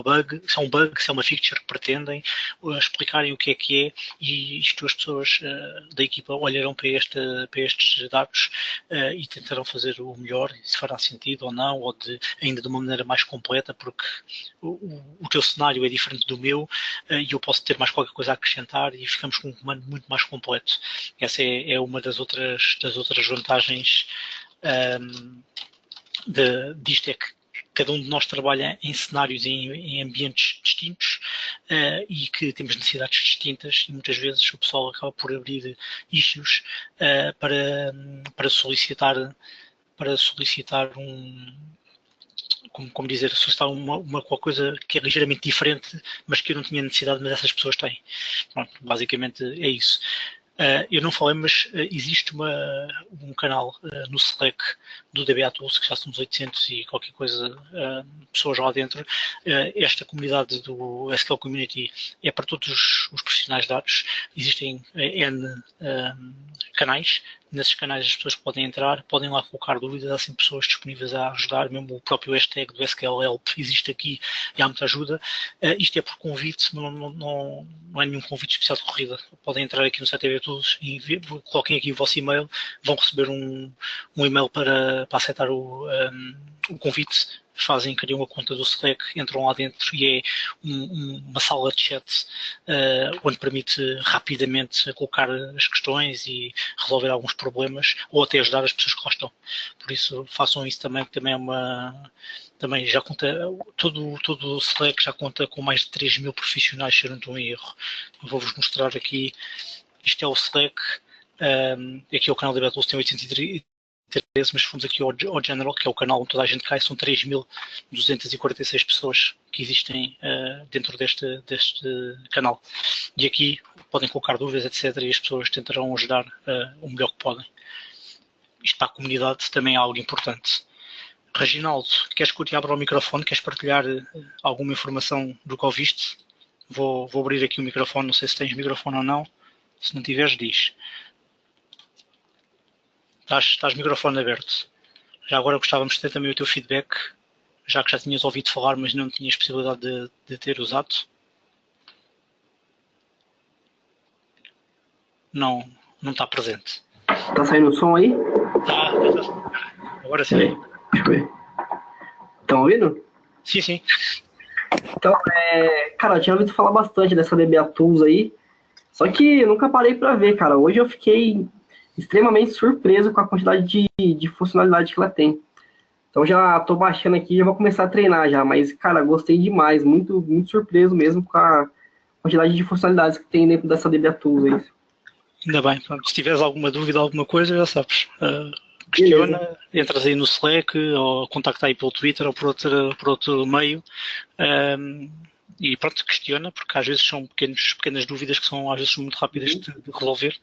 Speaker 1: bug, se é um bug, se é uma feature que pretendem, explicarem o que é, e isto as pessoas da equipa olharão para estes dados e tentarão fazer o melhor, se fará sentido ou não, ou ainda de uma maneira mais completa, porque o teu cenário é diferente do meu e eu posso ter mais qualquer coisa a acrescentar e ficamos com um comando muito mais completo. Essa é uma das outras vantagens disto, é que cada um de nós trabalha em cenários, em ambientes distintos e que temos necessidades distintas, e muitas vezes o pessoal acaba por abrir issues para solicitar como dizer, solicitar qualquer coisa que é ligeiramente diferente, mas que eu não tinha necessidade, mas essas pessoas têm. Pronto, basicamente é isso. Eu não falei, mas existe um canal no Slack do DBA Tools, que já somos 800 e qualquer coisa pessoas lá dentro. Esta comunidade do SQL Community é para todos os profissionais de dados. Existem N canais. Nesses canais as pessoas podem entrar, podem lá colocar dúvidas, há sempre pessoas disponíveis a ajudar, mesmo o próprio hashtag do SQL Help existe aqui e há muita ajuda. Isto é por convite, não é nenhum convite especial de corrida. Podem entrar aqui no CTV Tools e coloquem aqui o vosso e-mail, vão receber um e-mail para aceitar o convite, criam uma conta do Slack, entram lá dentro e é uma sala de chat onde permite rapidamente colocar as questões e resolver alguns problemas ou até ajudar as pessoas que lá estão. Por isso façam isso também, que também é também já conta, todo o Slack já conta com mais de 3.000 profissionais, se eu não estou em erro. Vou-vos mostrar aqui, isto é o Slack, aqui é o canal da Betools, tem 813, mas fomos aqui ao General, que é o canal onde toda a gente cai, são 3.246 pessoas que existem dentro deste canal. E aqui podem colocar dúvidas, etc. E as pessoas tentarão ajudar o melhor que podem. Isto para a comunidade também é algo importante. Reginaldo, queres que eu te abra o microfone? Queres partilhar alguma informação do que ouviste? Vou abrir aqui o microfone, não sei se tens microfone ou não. Se não tiveres, diz. Estás microfone aberto. Já agora gostávamos de ter também o teu feedback, já que já tinhas ouvido falar, mas não tinhas possibilidade de ter usado. Não está presente.
Speaker 4: Tá saindo o som aí?
Speaker 1: Tá. Agora sim.
Speaker 4: Deixa eu ver. Estão ouvindo?
Speaker 1: Sim.
Speaker 4: Então, cara, eu tinha ouvido falar bastante dessa DBA Tools aí, só que eu nunca parei pra ver, cara. Hoje eu fiquei extremamente surpreso com a quantidade de funcionalidade que ela tem. Então já tô baixando aqui e já vou começar a treinar já, mas, cara, gostei demais, muito, muito surpreso mesmo com a quantidade de funcionalidades que tem dentro dessa DBA Tools aí.
Speaker 1: Ainda bem, pronto. Se tiveres alguma dúvida, alguma coisa, já sabes. Questiona, beleza. Entras aí no Slack, ou contacta aí pelo Twitter ou por outro meio. E pronto, questiona, porque às vezes são pequenas dúvidas que são às vezes muito rápidas de resolver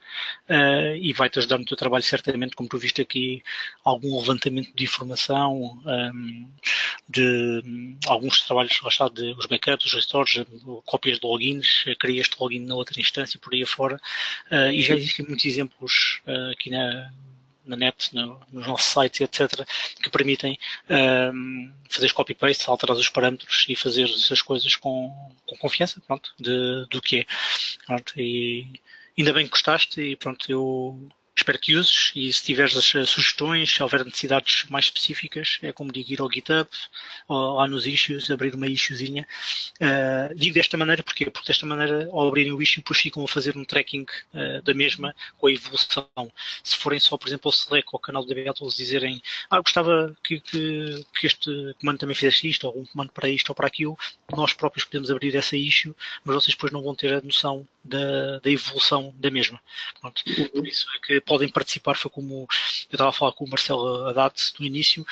Speaker 1: e vai-te ajudar no teu trabalho certamente, como tu viste aqui, algum levantamento de informação, de alguns trabalhos, os backups, os restores, cópias de logins, cria este login na outra instância por aí afora, e já existem muitos exemplos aqui na net, nos nossos sites, etc., que permitem fazer copy-paste, alterar os parâmetros e fazer essas coisas com confiança, pronto, do que é. Pronto, e ainda bem que gostaste e pronto, eu espero que uses e se tiveres as sugestões, se houver necessidades mais específicas, é como digo, ir ao GitHub ou lá nos issues, abrir uma issuezinha. Digo desta maneira, porquê? Porque desta maneira, ao abrirem o issue, depois ficam a fazer um tracking da mesma com a evolução. Se forem só, por exemplo, ao Slack ou ao canal do DBA Tools dizerem gostava que este comando também fizesse isto, ou um comando para isto ou para aquilo, nós próprios podemos abrir essa issue, mas vocês depois não vão ter a noção da evolução da mesma. Pronto. Por isso é que podem participar, foi como eu estava a falar com o Marcelo Haddad no início,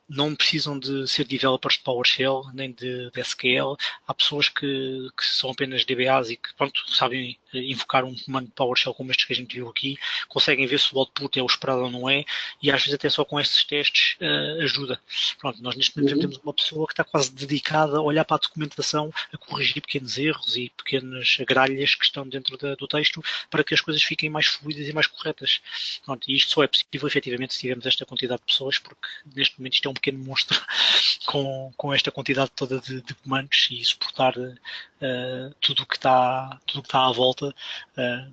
Speaker 1: não precisam de ser developers de PowerShell, nem de SQL, há pessoas que são apenas DBAs e que pronto, sabem invocar um comando de PowerShell como estes que a gente viu aqui, conseguem ver se o output é o esperado ou não é, e às vezes até só com estes testes ajuda. Pronto, nós neste momento temos uma pessoa que está quase dedicada a olhar para a documentação, a corrigir pequenos erros e pequenas gralhas que estão dentro do texto para que as coisas fiquem mais fluidas e mais corretas. Pronto, e isto só é possível efetivamente se tivermos esta quantidade de pessoas, porque neste momento isto é um pequeno monstro com esta quantidade toda de comandos e suportar tudo o que está à volta.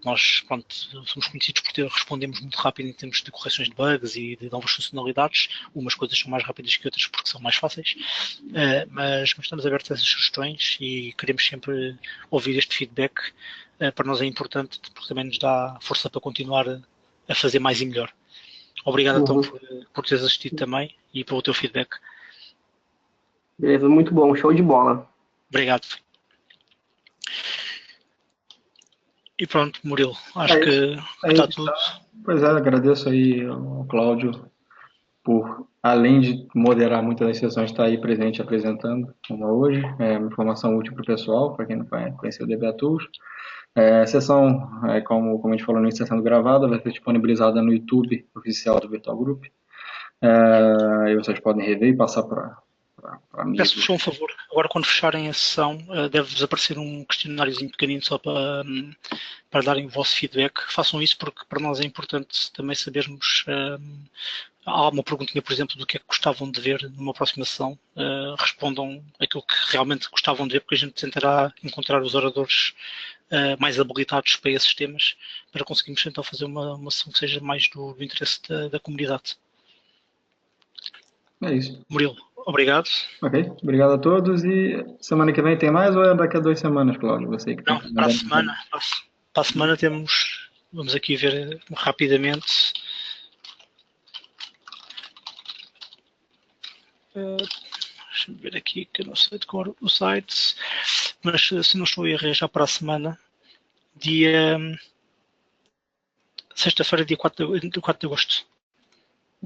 Speaker 1: Nós pronto, somos conhecidos por respondemos muito rápido em termos de correções de bugs e de novas funcionalidades. Umas coisas são mais rápidas que outras porque são mais fáceis, mas estamos abertos a essas sugestões e queremos sempre ouvir este feedback. Para nós é importante porque também nos dá força para continuar a fazer mais e melhor. Obrigado então por teres assistido também e pelo teu feedback.
Speaker 4: Beleza, muito bom, show de bola.
Speaker 1: Obrigado. E pronto, Murilo, acho
Speaker 2: É
Speaker 1: que
Speaker 2: isso.
Speaker 1: está tudo.
Speaker 2: Pois é, agradeço aí ao Cláudio por, além de moderar muitas das sessões, estar aí presente apresentando uma hoje. É uma informação útil para o pessoal, para quem não conhece o DBA Tools. A sessão, como a gente falou no início, está sendo gravada, vai ser disponibilizada no YouTube oficial do Virtual Group. Aí vocês podem rever e passar para amigos.
Speaker 1: Peço-vos só um favor, agora quando fecharem a sessão, deve-vos aparecer um questionáriozinho pequenino só para darem o vosso feedback. Façam isso porque para nós é importante também sabermos. Há uma perguntinha, por exemplo, do que é que gostavam de ver numa próxima sessão. Respondam aquilo que realmente gostavam de ver, porque a gente tentará encontrar os oradores mais habilitados para esses temas, para conseguirmos então fazer uma sessão que seja mais do interesse da comunidade.
Speaker 2: É isso.
Speaker 1: Murilo, obrigado.
Speaker 2: Ok, obrigado a todos. E semana que vem tem mais ou é daqui a 2 semanas, Cláudio? Você que
Speaker 1: Não, para a semana temos, vamos aqui ver rapidamente. Deixa-me ver aqui que eu não sei de cor o site, mas se não estou a errar, já para a semana, dia sexta-feira, dia 4 de agosto.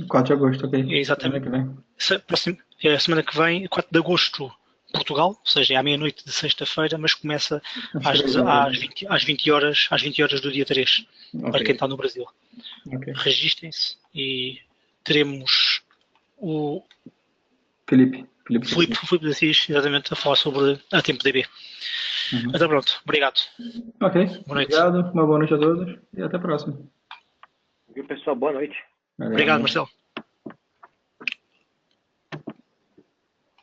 Speaker 2: 4 de agosto, ok.
Speaker 1: É exatamente. A semana que vem, 4 de agosto, Portugal, ou seja, é à meia-noite de sexta-feira, mas começa às 20 horas do dia 3, para quem está no Brasil.
Speaker 2: Okay.
Speaker 1: Registrem-se e teremos o
Speaker 2: Filipe
Speaker 1: de Assis, exatamente, a falar sobre a TempoDB. Então pronto, obrigado.
Speaker 2: Ok,
Speaker 1: boa noite.
Speaker 2: Obrigado, uma boa noite a todos e até a próxima.
Speaker 3: Viu, pessoal? Boa noite.
Speaker 1: Obrigado, Marcelo.